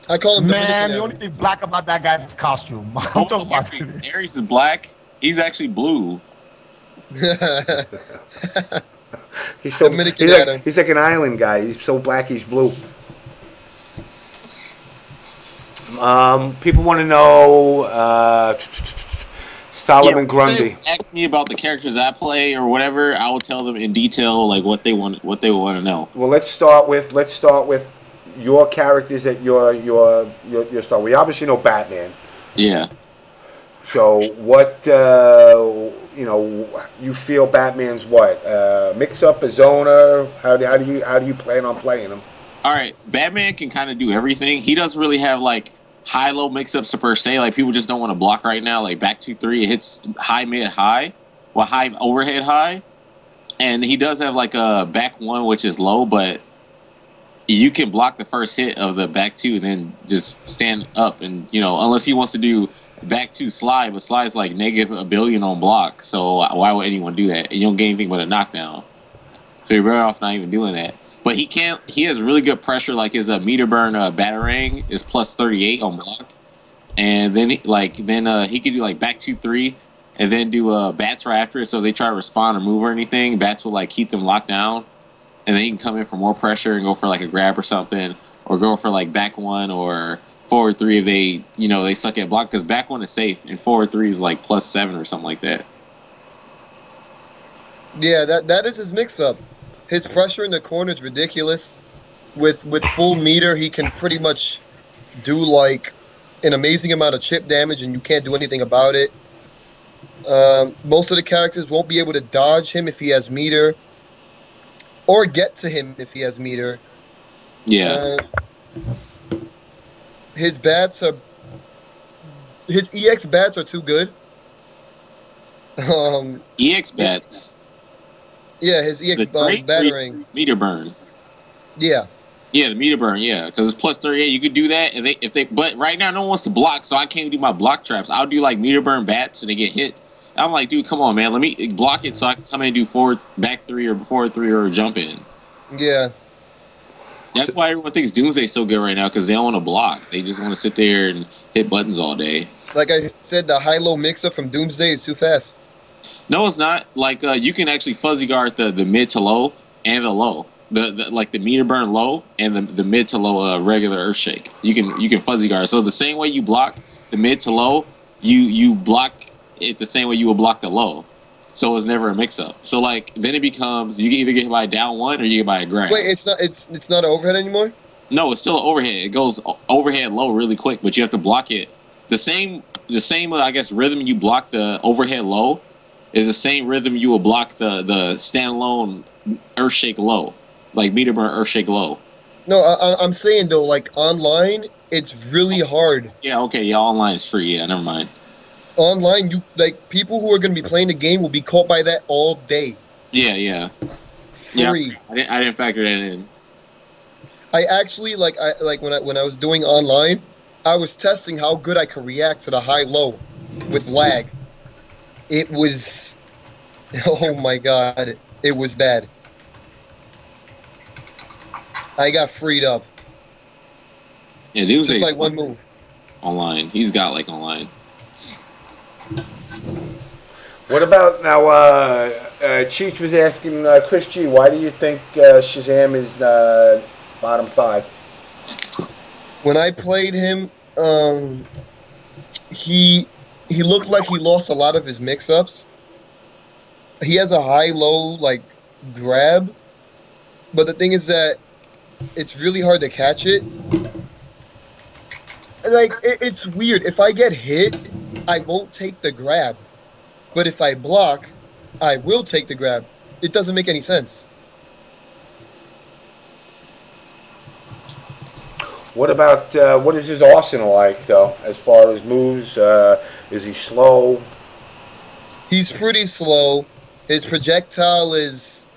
I call him Man, the only thing black about that guy's his costume. I'm talking about Ares is black. He's actually blue. He's like an island guy. He's so black he's blue. People want to know Solomon Grundy. Ask me about the characters I play or whatever. I will tell them in detail like what they want to know. Well, let's start with your characters that your star. We obviously know Batman. Yeah. So what you feel Batman's what? Mix up a zoner? How do you plan on playing him? All right, Batman can kind of do everything. He doesn't really have like high-low mix-ups per se. Like people just don't want to block right now. Like back 2-3, it hits high, mid, high, well high overhead high, and he does have like a back 1 which is low, but you can block the first hit of the back 2 and then just stand up and unless he wants to do back 2 slide, but slide's like -1 billion on block. So why would anyone do that? You don't get anything but a knockdown. So you're better off not even doing that. But he has really good pressure. Like his meter burn batarang is +38 on block, and then he could do like back 2-3, and then do bats right after it. So if they try to respond or move or anything, bats will like keep them locked down, and then he can come in for more pressure and go for like a grab or something, or go for like back 1 or forward 3 if they suck at block, because back 1 is safe and forward 3 is like +7 or something like that. Yeah, that is his mix-up. His pressure in the corner is ridiculous. With full meter, he can pretty much do like an amazing amount of chip damage, and you can't do anything about it. Most of the characters won't be able to dodge him if he has meter, or get to him if he has meter. Yeah. His EX bats are too good. EX bats. Yeah, his EX batarang. Meter burn. Yeah. Yeah, the meter burn, yeah. Because it's +38, you could do that. But right now, no one wants to block, so I can't do my block traps. I'll do like meter burn bats and they get hit. I'm like, dude, come on, man. Let me block it so I can come in and do forward, back 3 or forward 3 or jump in. Yeah. That's why everyone thinks Doomsday's so good right now, because they don't want to block. They just want to sit there and hit buttons all day. Like I said, the high-low mix-up from Doomsday is too fast. No, it's not. Like, you can actually fuzzy guard the mid to low and the low. Like the meter burn low and the mid to low regular Earthshake. You can fuzzy guard. So the same way you block the mid to low, you block it the same way you would block the low. So it's never a mix-up. So like then it becomes you can either get hit by a down one or you get by a grab. Wait, it's not an overhead anymore? No, it's still an overhead. It goes overhead low really quick, but you have to block it. The same I guess rhythm you block the overhead low is the same rhythm you will block the standalone Earthshake low, like meter burn Earthshake low. No, I'm saying though, like online, it's really hard. Yeah, okay, yeah, online is free. Yeah, never mind. Online, you like people who are going to be playing the game will be caught by that all day. Yeah. Free. Yeah, I didn't factor that in. I actually like when I was doing online, I was testing how good I could react to the high-low with lag. It was, oh my god, it was bad. I got freed up. Yeah, Doomsday's just like one move. Online, he's got like online. What about now? Cheech was asking Chris G, why do you think Shazam is bottom 5? When I played him, he looked like he lost a lot of his mix-ups. He has a high-low like grab, but the thing is that it's really hard to catch it. Like it's weird. If I get hit, I won't take the grab. But if I block, I will take the grab. It doesn't make any sense. What about what is his arsenal like though? As far as moves, is he slow? He's pretty slow. His projectile is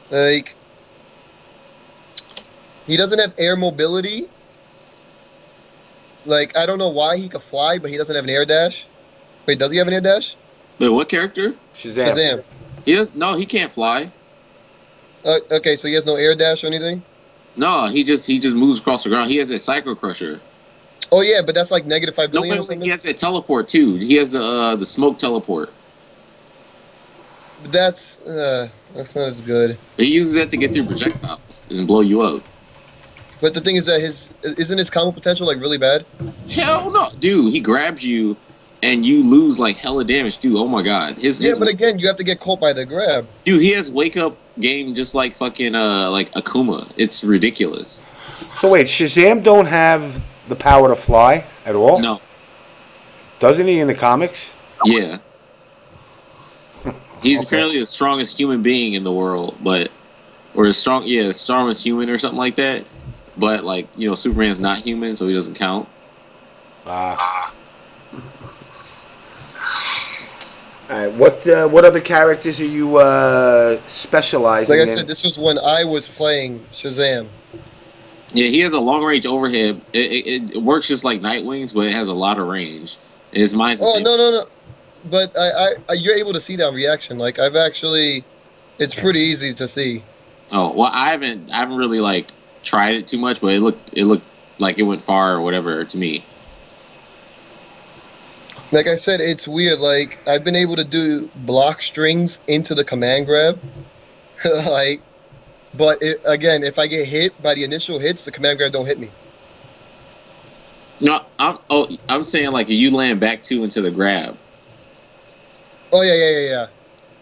like he doesn't have air mobility. Like, I don't know why he could fly, but he doesn't have an air dash. Wait, does he have an air dash? Wait, what character? Shazam. No, he can't fly. Okay, so he has no air dash or anything? No, he just moves across the ground. He has a Psycho Crusher. Oh yeah, but that's like -5 billion or something? He has a teleport too. He has the smoke teleport. But that's not as good. He uses that to get through projectiles and blow you up. But the thing is that isn't his combo potential like really bad? Hell no, dude. He grabs you, and you lose like hella damage, dude. Oh my god. But again, you have to get caught by the grab. Dude, he has wake up game just like fucking like Akuma. It's ridiculous. So wait, Shazam don't have the power to fly at all? No. Doesn't he in the comics? Yeah. He's apparently the strongest human being in the world, or the strongest human or something like that. But like, you know, Superman's not human, so he doesn't count. Alright, what other characters are you specializing in? Like I said, this was when I was playing Shazam. Yeah, he has a long range overhead. It works just like Nightwing's, but it has a lot of range. Mine's the same. No. But you're able to see that reaction. Like it's pretty easy to see. Oh well, I haven't really like tried it too much, but it looked like it went far or whatever to me. Like I said, it's weird. Like I've been able to do block strings into the command grab, like, but again, if I get hit by the initial hits, the command grab don't hit me. No, I'm saying like you land back 2 into the grab. Oh yeah.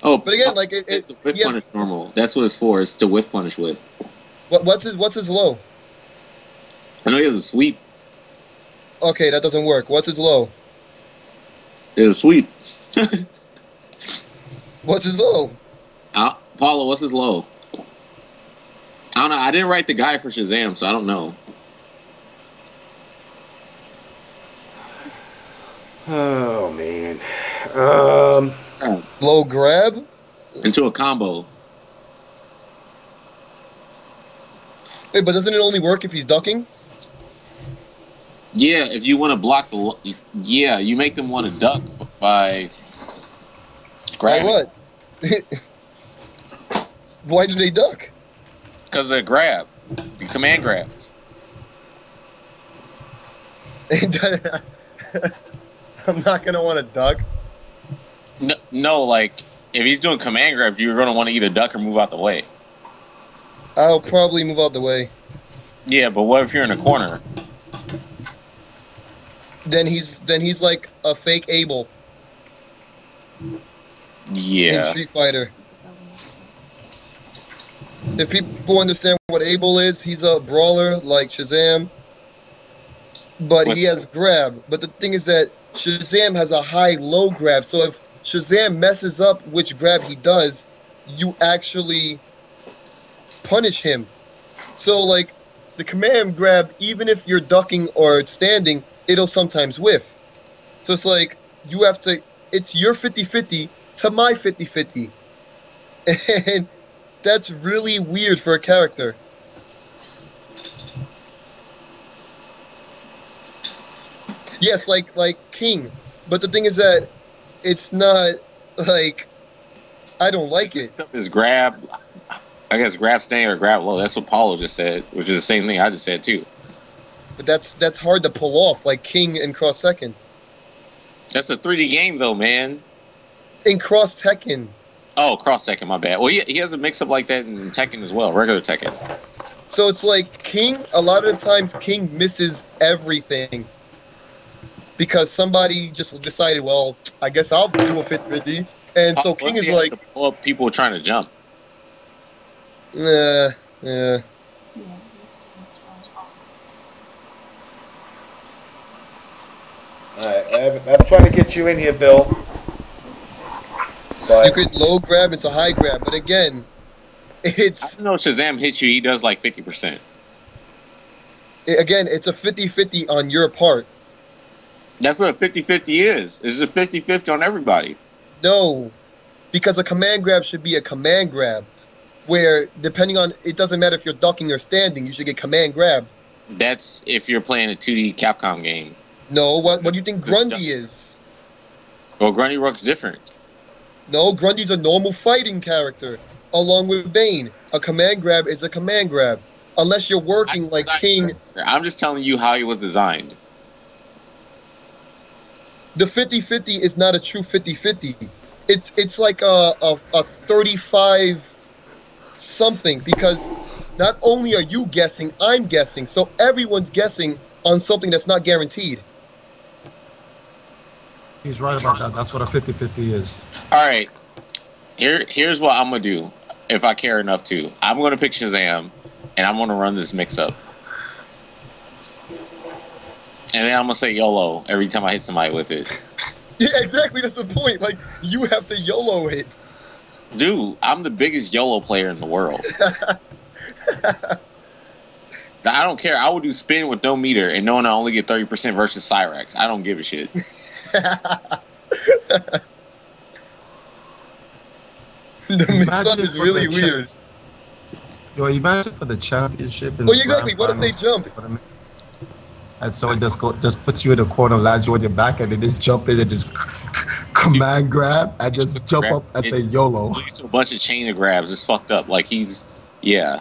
Oh, but again, like the whiff punish normal. That's what it's for. It's to whiff punish with. What's his low? I know he has a sweep. Okay, that doesn't work. What's his low? It's a sweep. What's his low? Paulo, what's his low? I don't know. I didn't write the guy for Shazam, so I don't know. Oh man. Low grab into a combo. Wait, but doesn't it only work if he's ducking? Yeah, if you want to block the, yeah, you make them want to duck by Why grabbing. what? Why do they duck? Because they grab, the command grabs. I'm not gonna want to duck. No, like if he's doing command grabs, you're gonna want to either duck or move out the way. I'll probably move out the way. Yeah, but what if you're in a corner? Then he's like a fake Abel in Yeah. Street Fighter. If people understand what Abel is, he's a brawler like Shazam, but he has grab. But the thing is that Shazam has a high-low grab, so if Shazam messes up which grab he does, you actually punish him. So, like, the command grab, even if you're ducking or standing, it'll sometimes whiff. So it's like, you have to, it's your 50-50 to my 50-50. And that's really weird for a character. Yes, like King. But the thing is that it's not, like, I don't like it. Is grab, I guess grab staying or grab low. That's what Paulo just said, which is the same thing I just said too. But that's hard to pull off, like King and Cross Tekken. That's a 3D game though, man. In Cross Tekken. Oh, Cross Tekken, my bad. Well, he has a mix-up like that in Tekken as well, regular Tekken. So it's like King, a lot of the times King misses everything. Because somebody just decided, well, I guess I'll do a 50-50. And so King is like... Pull up people trying to jump. Yeah. Alright, I'm trying to get you in here, Bill. But you could low grab, it's a high grab. But again, it's... I know Shazam hits you, he does like 50%. Again, it's a 50-50 on your part. That's what a 50-50 is. It's a 50-50 on everybody. No, because a command grab should be a command grab. Where, depending on... It doesn't matter if you're ducking or standing, you should get command grab. That's if you're playing a 2D Capcom game. No, what do you think Grundy is? Well, Grundy Rook's different. No, Grundy's a normal fighting character, along with Bane. A command grab is a command grab. Unless you're working like King... I'm just telling you how he was designed. The 50-50 is not a true 50-50. It's like a 35 something, because not only are you guessing, I'm guessing. So everyone's guessing on something that's not guaranteed. He's right about that. That's what a 50-50 is. All right. Here's what I'm going to do, if I care enough to. I'm going to pick Shazam, and I'm going to run this mix-up. And then I'm going to say YOLO every time I hit somebody with it. Yeah, exactly. That's the point. Like, you have to YOLO it. Dude, I'm the biggest YOLO player in the world. I don't care. I would do spin with no meter and knowing I only get 30% versus Cyrax. I don't give a shit. The mix-up is really weird. Yo, imagine for the championship. Well, exactly. What if they jump? And so it just puts you in a corner, lands you on your back, and then just jump in and just command grab and just jump up and say YOLO. It's a bunch of chain of grabs. It's fucked up. Like yeah.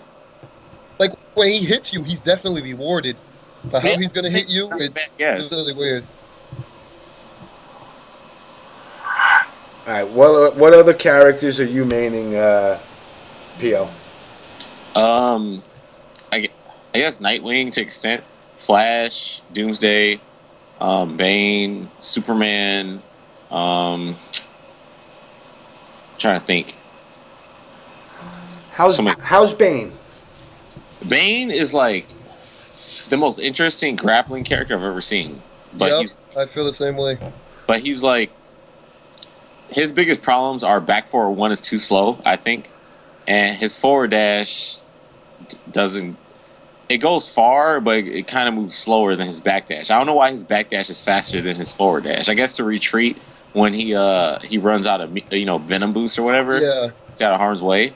Like when he hits you, he's definitely rewarded. But how he's gonna hit you, it's really weird. all right, what other characters are you maining, PO? I guess Nightwing to extent. Flash, Doomsday, Bane, Superman. Trying to think. How's Bane? Bane is like the most interesting grappling character I've ever seen. But yep, I feel the same way. But he's like, his biggest problems are back forward one is too slow, I think, and his forward dash doesn't. It goes far, but it kind of moves slower than his back dash. I don't know why his back dash is faster than his forward dash. I guess to retreat when he runs out of venom boost or whatever. Yeah, it's out of harm's way.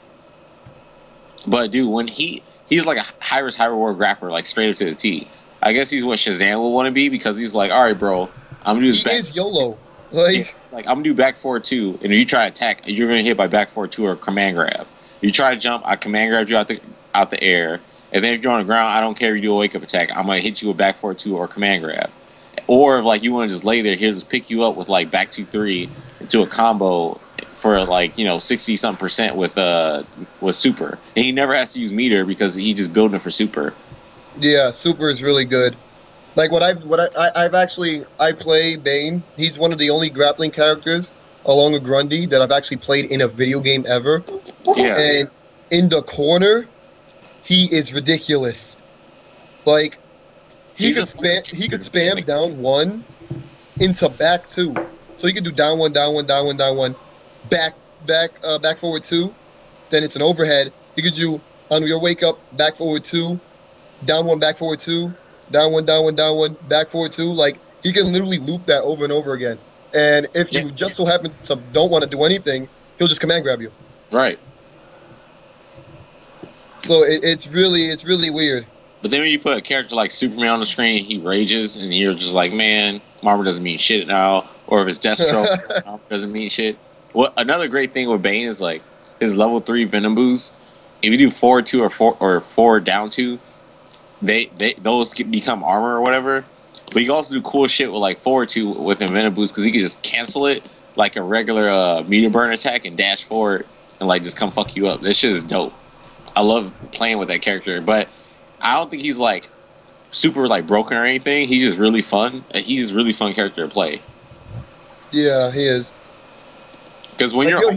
But dude, when he's like a high risk, high reward grappler, like straight up to the T. I guess he's what Shazam would want to be because he's like, all right, bro, I'm gonna do this. He is YOLO. Like I'm gonna do back forward 2, and if you try to attack, you're gonna hit by back forward 2 or command grab. You try to jump, I command grab you out the air, and then if you're on the ground, I don't care if you do a wake up attack. I'm gonna hit you with back forward 2 or command grab. Or if like you want to just lay there, he'll just pick you up with like back 2-3 into a combo for like 60-something% with super, and he never has to use meter because he just building it for super. Yeah, super is really good. Like I play Bane. He's one of the only grappling characters along with Grundy that I've actually played in a video game ever. Yeah. And in the corner, he is ridiculous. Like he could spam down 1 into back 2. So he could do down 1, down 1, down 1, down 1, back forward 2. Then it's an overhead. He could do on your wake up back forward 2, down 1, back forward 2, down 1, down 1, down 1, back forward 2. Like he can literally loop that over and over again. And if you just so happen to don't want to do anything, he'll just command grab you. Right. So it's really weird. But then when you put a character like Superman on the screen, he rages, and you're just like, man, armor doesn't mean shit now. Or if it's Deathstroke, armor doesn't mean shit. What another great thing with Bane is like his level 3 Venom boost. If you do forward 2 or forward down 2, those can become armor or whatever. But you can also do cool shit with like forward 2 with Venom boost because he can just cancel it like a regular meter burn attack and dash forward and like just come fuck you up. This shit is dope. I love playing with that character, but I don't think he's like super like broken or anything. He's just really fun. He's just really fun character to play. Yeah, he is. Because when you're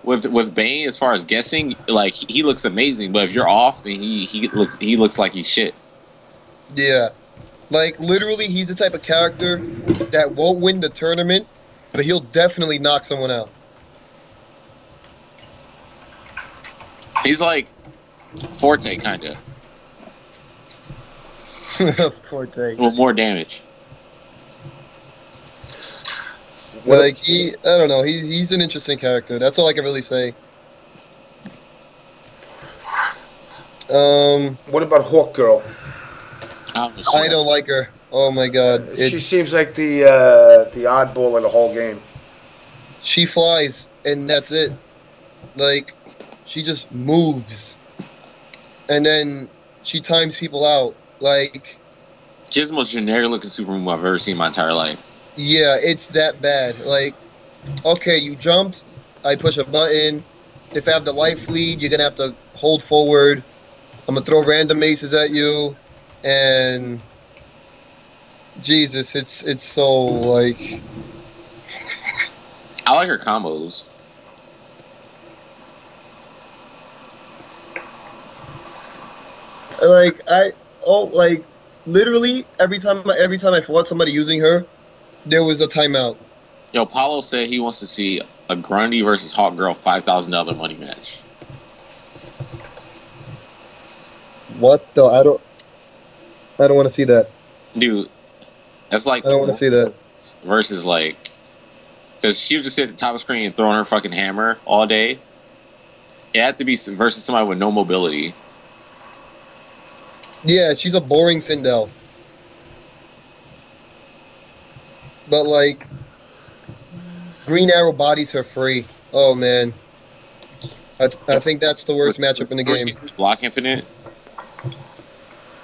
with Bane, as far as guessing, like he looks amazing, but if you're off, then he looks like he's shit. Yeah, like literally, he's the type of character that won't win the tournament, but he'll definitely knock someone out. He's like Forte, kind of. Forte. With more damage. Like I don't know. He's an interesting character. That's all I can really say. What about Hawk Girl? I don't like her. Oh my god. She seems like the oddball in the whole game. She flies, and that's it. Like, she just moves. And then she times people out. Like, she's the most generic looking Superman I've ever seen in my entire life. Yeah, it's that bad. Like, okay, you jumped, I push a button. If I have the life lead, you're gonna have to hold forward. I'm gonna throw random aces at you, and Jesus, it's so like. I like her combos. Like literally every time I fought somebody using her, there was a timeout. Yo, Paulo said he wants to see a Grundy versus Hawk Girl $5,000 money match. What the? I don't want to see that. Dude, that's like I don't want to see that. Versus like, because she would just sit at the top of the screen and throwing her fucking hammer all day. It had to be versus somebody with no mobility. Yeah, she's a boring Sindel. But like, Green Arrow bodies her free. Oh man, I think that's the worst matchup in the game. Block Infinite.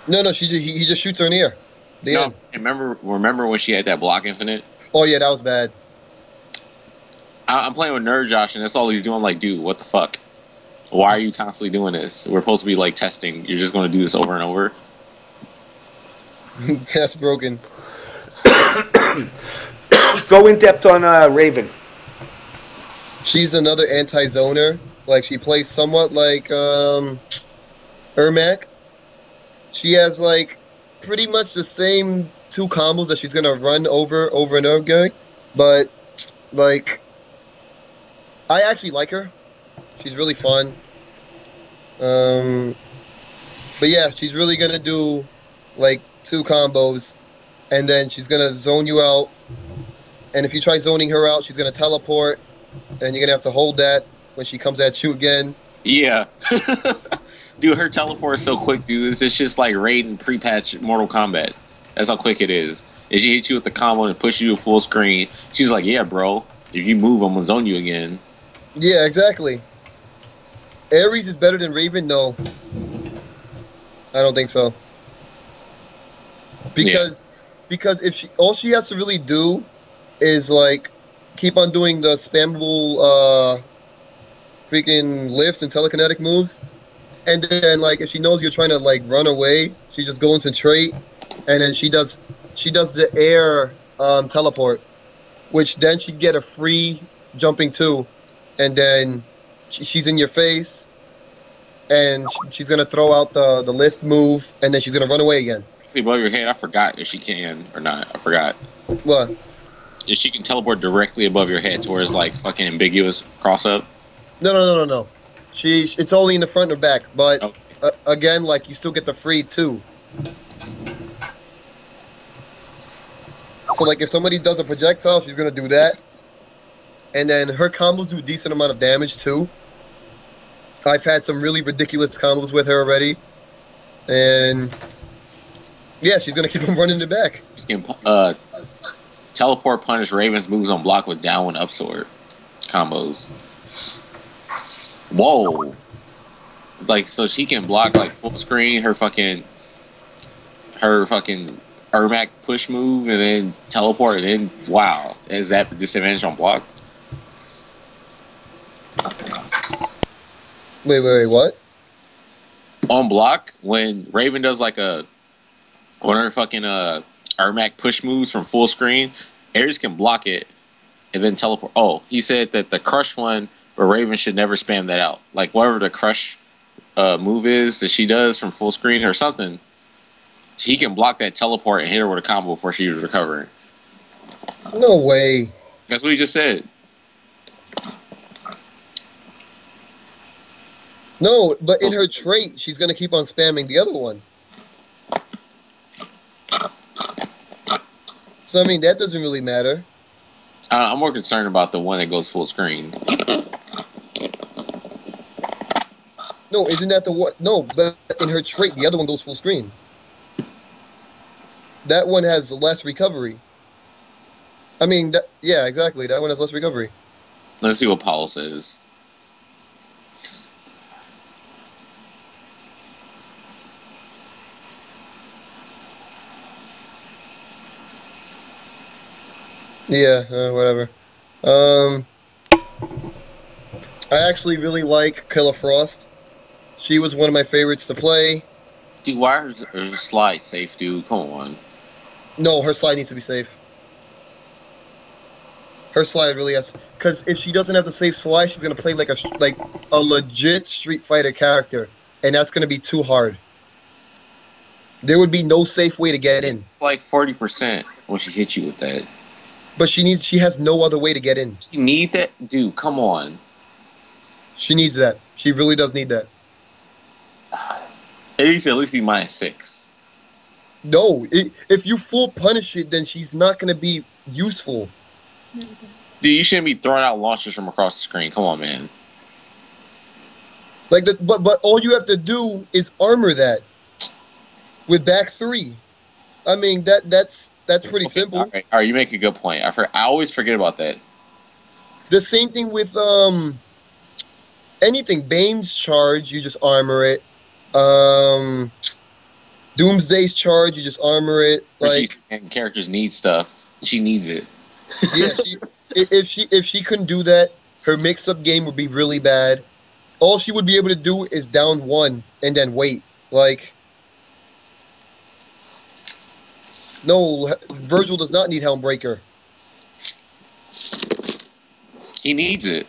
No, he just shoots her in the air. No, remember when she had that Block Infinite? Oh yeah, that was bad. I'm playing with Nerd Josh, and that's all he's doing. I'm like, dude, what the fuck? Why are you constantly doing this? We're supposed to be like testing. You're just going to do this over and over. That's broken. Go in depth on Raven. She's another anti-zoner. Like, she plays somewhat like Ermac. She has like pretty much the same 2 combos that she's gonna run over and over again. But like, I actually like her. She's really fun. But yeah, she's really gonna do like 2 combos, and then she's gonna zone you out. And if you try zoning her out, she's gonna teleport, and you're gonna have to hold that when she comes at you again. Yeah. Dude, her teleport is so quick, dude. It's just like Raiden pre-patch Mortal Kombat. That's how quick it is. And she hits you with the combo and push you to full screen. She's like, yeah, bro. If you move, I'm gonna zone you again. Yeah, exactly. Ares is better than Raven? No. I don't think so. Because if all she has to really do is like keep on doing the spammable freaking lifts and telekinetic moves, and then like if she knows you're trying to like run away, she just goes into trait, and then she does the air teleport, which then she'd get a free jumping too, and then she's in your face, and she's gonna throw out the lift move, and then she's gonna run away again. Above your head, I forgot if she can or not. I forgot. What? If she can teleport directly above your head towards like fucking ambiguous cross up. No. It's only in the front or back, but again, like you still get the free too. So like if somebody does a projectile, she's gonna do that, and then her combos do a decent amount of damage too. I've had some really ridiculous combos with her already, and yeah, she's gonna keep on running it back. She's gonna teleport punish Raven's moves on block with down one up sword combos. Whoa! Like so she can block like full screen her fucking Ermac push move and then teleport and then wow, is that disadvantage on block? Wait, what? On block when Raven does like one of her fucking Ermac push moves from full screen, Ares can block it and then teleport. Oh, he said that the crush one, where Raven should never spam that out. Like whatever the crush move is that she does from full screen or something, he can block that teleport and hit her with a combo before she was recovering. No way. That's what he just said. No, but in her trait, she's gonna keep on spamming the other one. So I mean, that doesn't really matter. I'm more concerned about the one that goes full screen. No, isn't that the one? No, but in her trait, the other one goes full screen. That one has less recovery. I mean, yeah, exactly. That one has less recovery. Let's see what Paul says. Yeah, whatever. I actually really like Killer Frost. She was one of my favorites to play. Dude, why is her slide safe, dude? Come on. No, her slide needs to be safe. Her slide really has, because if she doesn't have the safe slide, she's gonna play like a legit Street Fighter character, and that's gonna be too hard. There would be no safe way to get in. Like 40% when she hits you with that. But she has no other way to get in. You need that? Dude, come on. She needs that. She really does need that. At least be -6. No, if you full punish it, then she's not going to be useful. Dude, you shouldn't be throwing out launchers from across the screen. Come on, man. Like but all you have to do is armor that with back 3. I mean, that's pretty simple. All right, you make a good point. I always forget about that. The same thing with anything. Bane's charge, you just armor it. Doomsday's charge, you just armor it. Like and characters need stuff. She needs it. Yeah, if she couldn't do that, her mix-up game would be really bad. All she would be able to do is down 1 and then wait. Like, no, Virgil does not need Helmbreaker. He needs it.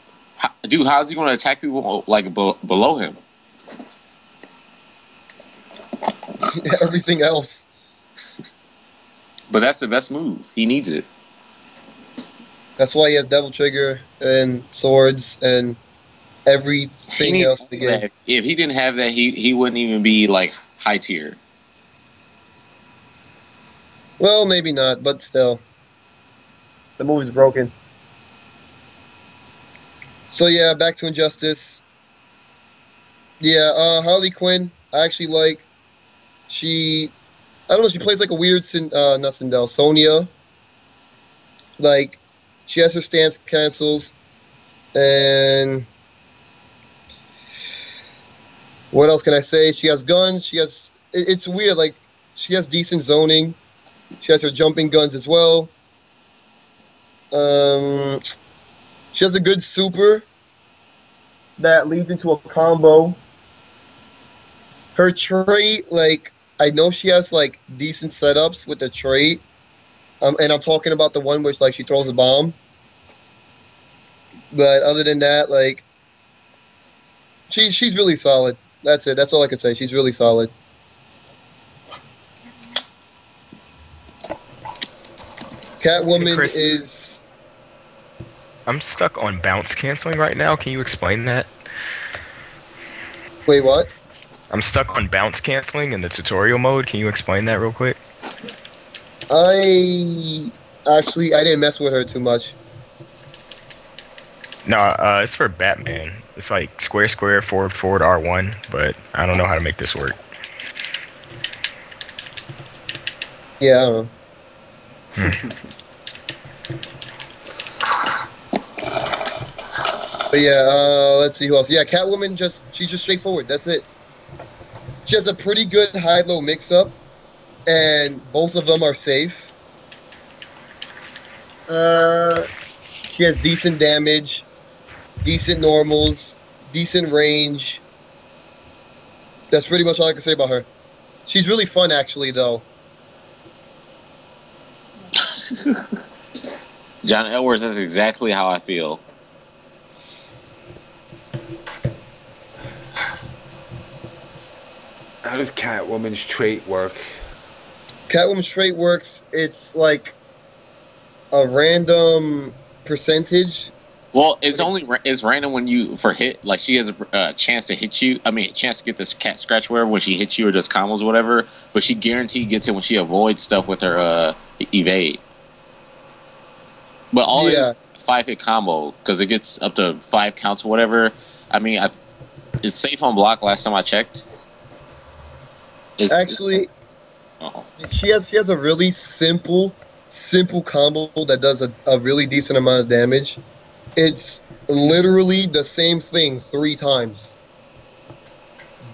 Dude, how's he going to attack people like below him? Everything else. But that's the best move. He needs it. That's why he has Devil Trigger and swords and everything else to get. If he didn't have that, he wouldn't even be like high tier. Well, maybe not, but still. The movie's broken. So yeah, back to Injustice. Yeah, Harley Quinn, I actually like. She I don't know. She plays like a weird, not Sindel, Sonya. Like, she has her stance cancels, and what else can I say? She has guns. She has. It's weird. Like, she has decent zoning. She has her jumping guns as well. She has a good super that leads into a combo. Her trait, like, I know she has like decent setups with the trait. And I'm talking about the one which like she throws a bomb. But other than that, like, she's really solid. That's it. That's all I can say. She's really solid. Catwoman is. I'm stuck on bounce canceling right now. Can you explain that? Wait, what? I'm stuck on bounce canceling in the tutorial mode. Can you explain that real quick? I didn't mess with her too much. No, it's for Batman. It's like square, square, forward, forward, R1, but I don't know how to make this work. Yeah, I don't know. But yeah, let's see who else. Yeah, Catwoman, she's just straightforward. That's it. She has a pretty good high-low mix-up, and both of them are safe. She has decent damage, decent normals, decent range. That's pretty much all I can say about her. She's really fun, actually, though. John Edwards, that's exactly how I feel. How does Catwoman's trait work? Catwoman's trait works, it's like a random percentage. Well, it's random when you for hit. Like, she has a chance to hit you. I mean, a chance to get this cat scratch wherever when she hits you or does combos or whatever. But she guaranteed gets it when she avoids stuff with her evade. But all is 5-hit combo because it gets up to 5 counts or whatever. I mean, it's safe on block. Last time I checked. She has a really simple combo that does a really decent amount of damage. It's literally the same thing 3 times.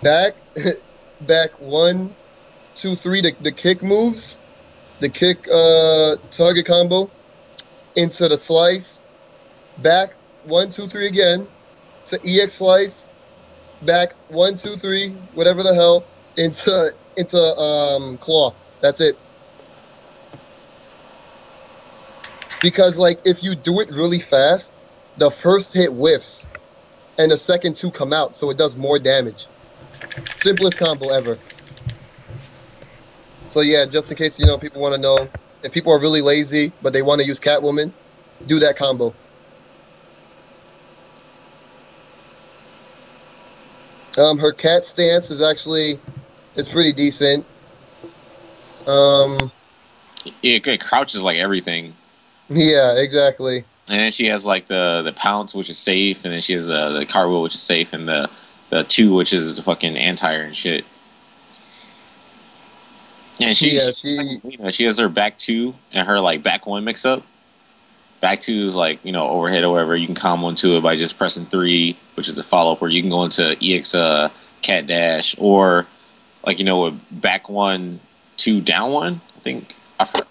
Back 1, 2, 3. The kick moves, the kick target combo into the slice. Back 1, 2, 3 again to EX slice. Back 1, 2, 3, whatever the hell. Into claw. That's it. Because like if you do it really fast, the first hit whiffs, and the second 2 come out, so it does more damage. Simplest combo ever. So yeah, just in case people want to know, if people are really lazy but they want to use Catwoman, do that combo. Her cat stance is actually. It's pretty decent. It crouches like everything. Yeah, exactly. And then she has like the pounce, which is safe, and then she has the cartwheel, which is safe, and the 2, which is the fucking anti-air and shit. And she has her back 2 and her like back 1 mix up. Back 2 is like overhead or whatever. You can combo into it by just pressing 3, which is a follow up, or you can go into EX cat dash or. Like, with back 1, 2, down 1, I think. Fuck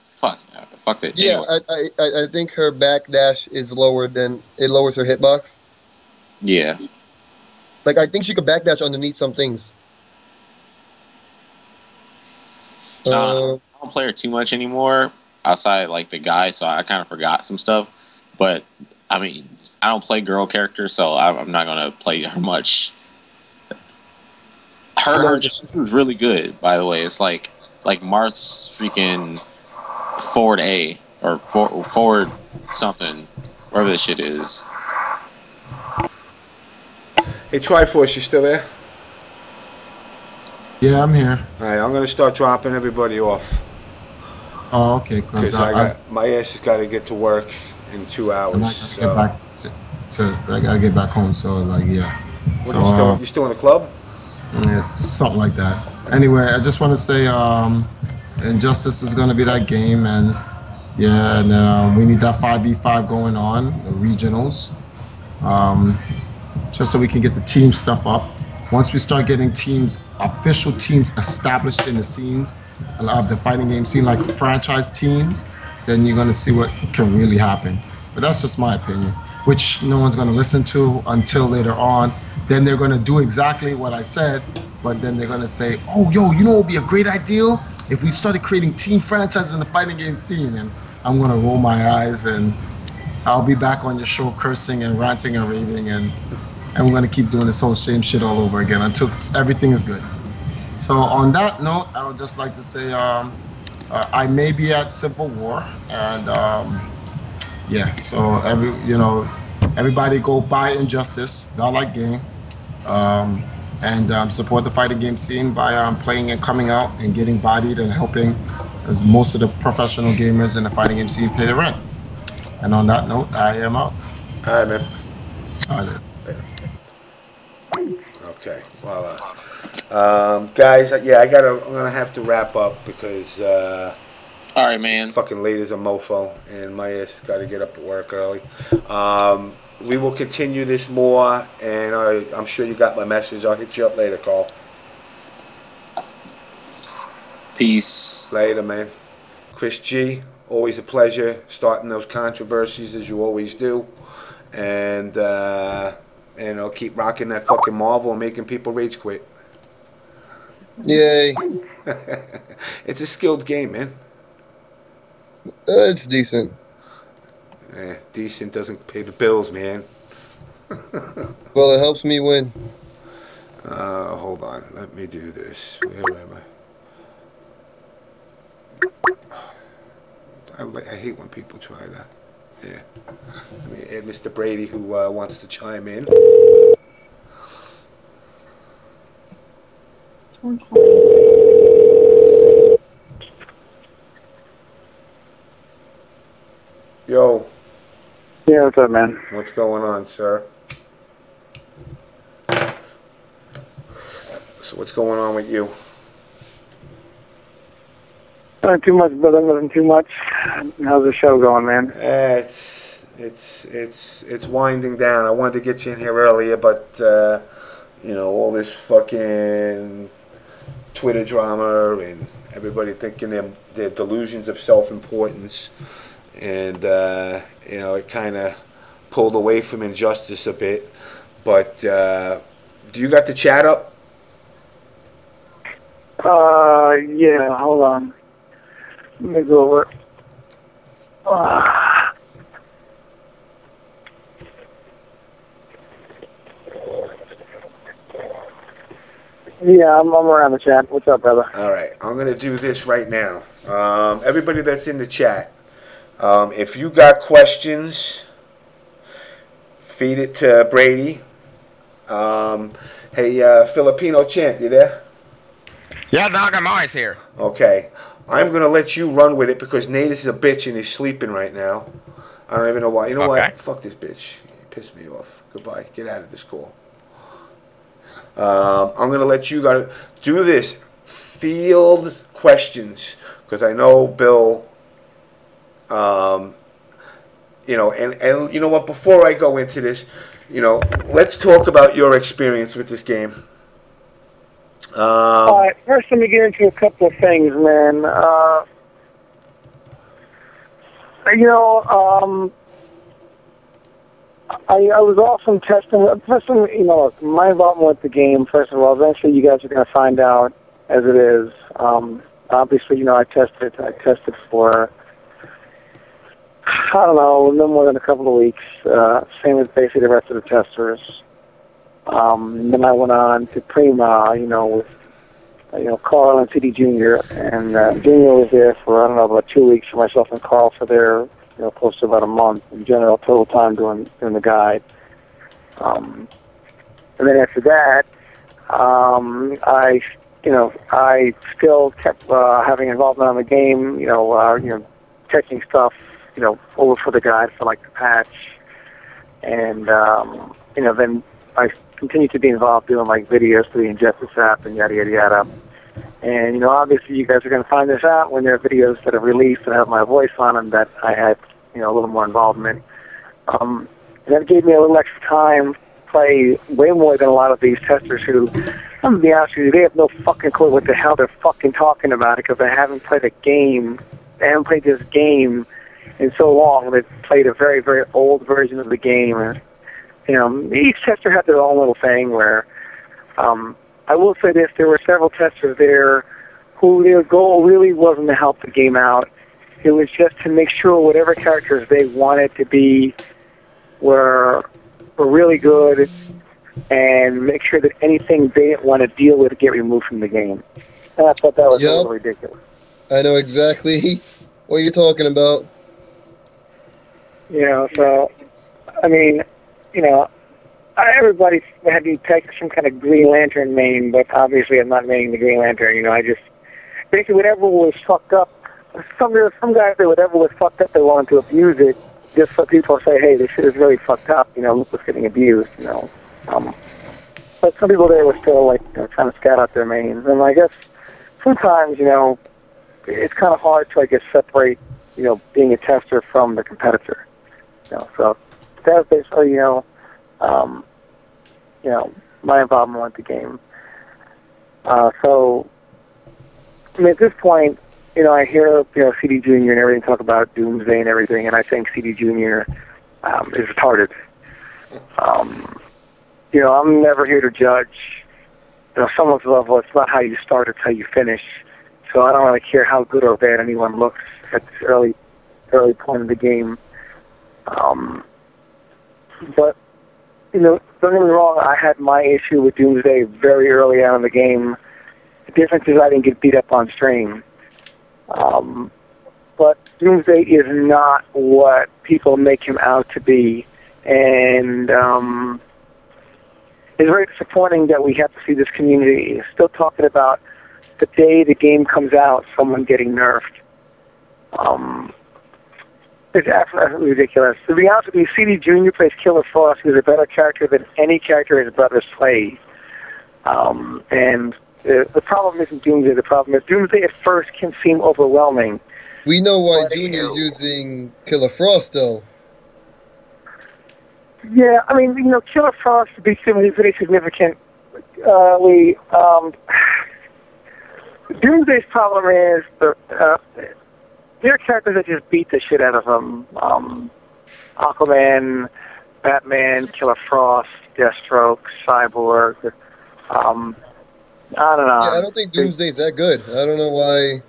it. Yeah, anyway. I think her back dash is lower than it lowers her hitbox. Yeah. Like, I think she could back dash underneath some things. I don't play her too much anymore outside, like, the guy, so I kind of forgot some stuff. But, I mean, I don't play girl characters, so I'm not going to play her much. Her was really good, by the way. It's like Marth's freaking forward A or forward something, wherever this shit is. Hey, Triforce, you still there? Yeah, I'm here. All right, I'm gonna start dropping everybody off. Oh, okay. Because my ass has got to get to work in 2 hours. I gotta get back home. So like, yeah. You still in the club? Yeah, something like that. Anyway, I just want to say Injustice is going to be that game, and yeah, and then we need that 5v5 going on, the regionals, just so we can get the team stuff up. Once we start getting teams, official teams established in the scenes of the fighting game scene, like franchise teams, then you're going to see what can really happen. But that's just my opinion, which no one's going to listen to until later on. Then they're going to do exactly what I said, but then they're going to say, oh, yo, you know what would be a great idea? If we started creating team franchises in the fighting game scene. And I'm going to roll my eyes, and I'll be back on your show cursing and ranting and raving, and we're going to keep doing this whole same shit all over again until everything is good. So on that note, I would just like to say I may be at Civil War, and yeah, so everybody go buy Injustice, godlike game, and support the fighting game scene by playing and coming out and getting bodied and helping, as most of the professional gamers in the fighting game scene pay the rent. And on that note, I am out. All right, man. All right. Okay, well, guys, yeah, I'm gonna have to wrap up because all right, man. Fucking late as a mofo, and my ass got to get up to work early. We will continue this more, and I'm sure you got my message. I'll hit you up later, Carl. Peace. Later, man. Chris G, always a pleasure starting those controversies as you always do, and keep rocking that fucking Marvel and making people rage quit. Yay. It's a skilled game, man. It's decent. Decent doesn't pay the bills, man. Well, it helps me win. Hold on. Let me do this. Where am I? I hate when people try that. Yeah. Let me add Mr. Brady, who wants to chime in. Yo. Yeah, what's up, man? What's going on, sir? So what's going on with you? Not too much, brother. Nothing too much. How's the show going, man? It's winding down. I wanted to get you in here earlier, but all this fucking Twitter drama and everybody thinking they're delusions of self-importance, and it kind of pulled away from Injustice a bit. But do you got the chat up? Yeah. Hold on. Let me go over. Yeah, I'm around the chat. What's up, brother? All right, I'm going to do this right now. Everybody that's in the chat, if you got questions, feed it to Brady. Hey, Filipino Champ, you there? Yeah, dog, I'm always here. Okay. I'm going to let you run with it because Nate is a bitch and he's sleeping right now. I don't even know why. You know what? Fuck this bitch. He pissed me off. Goodbye. Get out of this call. I'm going to let you guys do this. Field questions. Because I know Bill, and you know what? Before I go into this, let's talk about your experience with this game. All right, first let me get into a couple of things, man. I was awesome testing. First, my involvement with the game, first of all, eventually you guys are going to find out as it is. Obviously, I tested for, I don't know, no more than a couple of weeks. Same with basically the rest of the testers. Then I went on to Prima, with, Carl and CD Jr. And Jr. was there for, I don't know, about 2 weeks, for myself and Carl for their, close to about a month in general, total time doing the guide. And then after that, I still kept having involvement on the game, checking stuff, over for the guide for like the patch. And, then I continued to be involved doing like videos for the Injustice app and yada, yada, yada. And, you know, obviously you guys are going to find this out when there are videos that are released that have my voice on them that I had, you know, a little more involvement. That gave me a little extra time to play way more than a lot of these testers who, I'm going to be honest with you, they have no fucking clue what the hell they're fucking talking about because they haven't played a game. They haven't played this game in so long. They've played a very, very old version of the game. And, you know, each tester had their own little thing where, I will say this, there were several testers there who their goal really wasn't to help the game out. It was just to make sure whatever characters they wanted to be were really good and make sure that anything they didn't want to deal with get removed from the game. And I thought that was a little ridiculous. I know exactly what you're talking about. You know, so, I mean, you know, everybody had me take some kind of Green Lantern main, but obviously I'm not maining the Green Lantern. You know, I just, basically whatever was fucked up, some guys say whatever was fucked up, they wanted to abuse it, just so people say, hey, this shit is really fucked up, you know, look what's getting abused, you know. But some people there were still, like, you know, trying to scout out their mains. And I guess sometimes, you know, it's kind of hard to, I guess, separate, you know, being a tester from the competitor. You know, so that's basically, you know, my involvement with the game. So, I mean, at this point, you know, I hear, you know, CD Jr. and everything talk about Doomsday and everything, and I think CD Jr. Is retarded. You know, I'm never here to judge, you know, someone's level. It's not how you start, it's how you finish. So I don't really care how good or bad anyone looks at this early point of the game. But, you know, don't get me wrong, I had my issue with Doomsday very early on in the game. The difference is I didn't get beat up on stream. But Doomsday is not what people make him out to be. And it's very disappointing that we have to see this community still talking about the day the game comes out, someone getting nerfed. It's absolutely ridiculous. To be honest with you, CD Jr. plays Killer Frost, who's a better character than any character his brothers play. And the problem isn't Doomsday. The problem is Doomsday at first can seem overwhelming. We know why Junior's using Killer Frost, though. Yeah, I mean, you know, Killer Frost to be pretty significant. Doomsday's problem is there are characters that just beat the shit out of him. Aquaman, Batman, Killer Frost, Deathstroke, Cyborg. I don't know. Yeah, I don't think Doomsday's that good. I don't know why.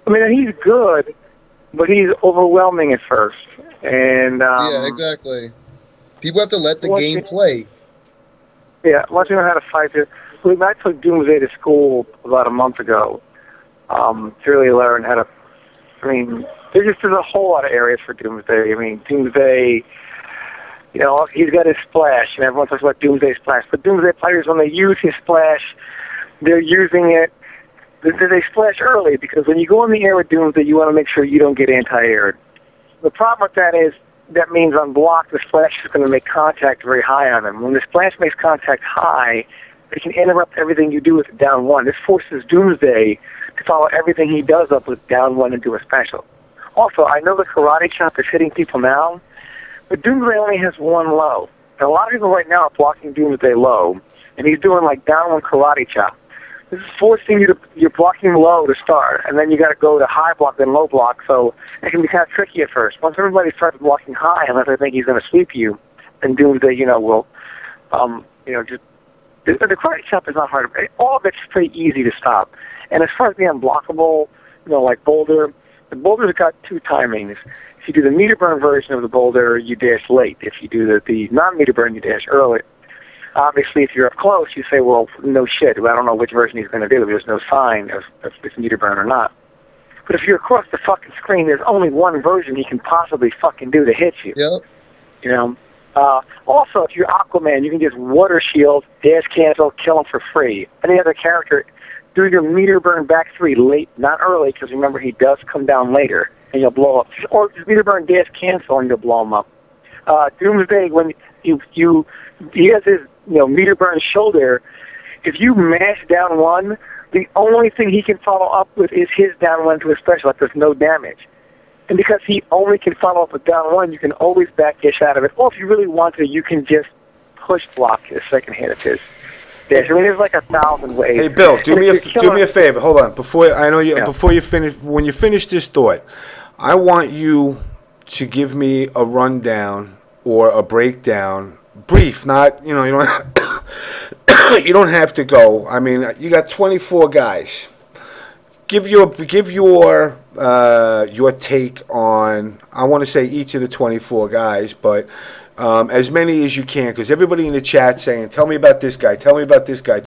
I mean, he's good, but he's overwhelming at first. And yeah, exactly. People have to let the game play. Yeah, once you know how to fight it. I took Doomsday to school about a month ago to really learn how to. I mean, there's a whole lot of areas for Doomsday. I mean, Doomsday, you know, he's got his splash, and everyone talks about Doomsday splash. But Doomsday players, when they use his splash, they're using it. They splash early because when you go in the air with Doomsday, you want to make sure you don't get anti-aired. The problem with that is that means on block, the splash is going to make contact very high on them. When the splash makes contact high, it can interrupt everything you do with down one. This forces Doomsday to follow everything he does up with down one into a special. Also, I know the karate chop is hitting people now, but Doomsday only has one low. And a lot of people right now are blocking Doomsday low, and he's doing like down one karate chop. This is forcing you to, you're blocking low to start, and then you got to go to high block, then low block, so it can be kind of tricky at first. Once everybody starts blocking high, unless they think he's going to sweep you, then Doomsday, you know, will, you know, just, the karate chop is not hard. All of it's pretty easy to stop. And as far as the unblockable, you know, like Boulder, the Boulder's got two timings. If you do the meter burn version of the Boulder, you dash late. If you do the non-meter burn, you dash early. Obviously, if you're up close, you say, well, no shit. I don't know which version he's going to do. There's no sign of if it's meter burn or not. But if you're across the fucking screen, there's only one version he can possibly fucking do to hit you. Yep. You know? Also, if you're Aquaman, you can just water shield, dash cancel, kill him for free. Any other character, do your meter burn back three late, not early, because remember, he does come down later, and you'll blow up. Or just meter burn, dash cancel, and you'll blow him up. Doomsday, when he has his, you know, meter burn shoulder, if you mash down one, the only thing he can follow up with is his down one to a special, like there's no damage. And because he only can follow up with down one, you can always back dish out of it. Or if you really want to, you can just push block his second hit of his dish. I mean, there's like 1,000 ways. Hey, Bill, do me a favor. Hold on. Before you finish, when you finish this thought, I want you to give me a rundown or a breakdown, brief, not you don't you don't have to go. I mean, you got 24 guys. Give your take on, I want to say each of the 24 guys, but as many as you can, because everybody in the chat saying, tell me about this guy, tell me about this guy.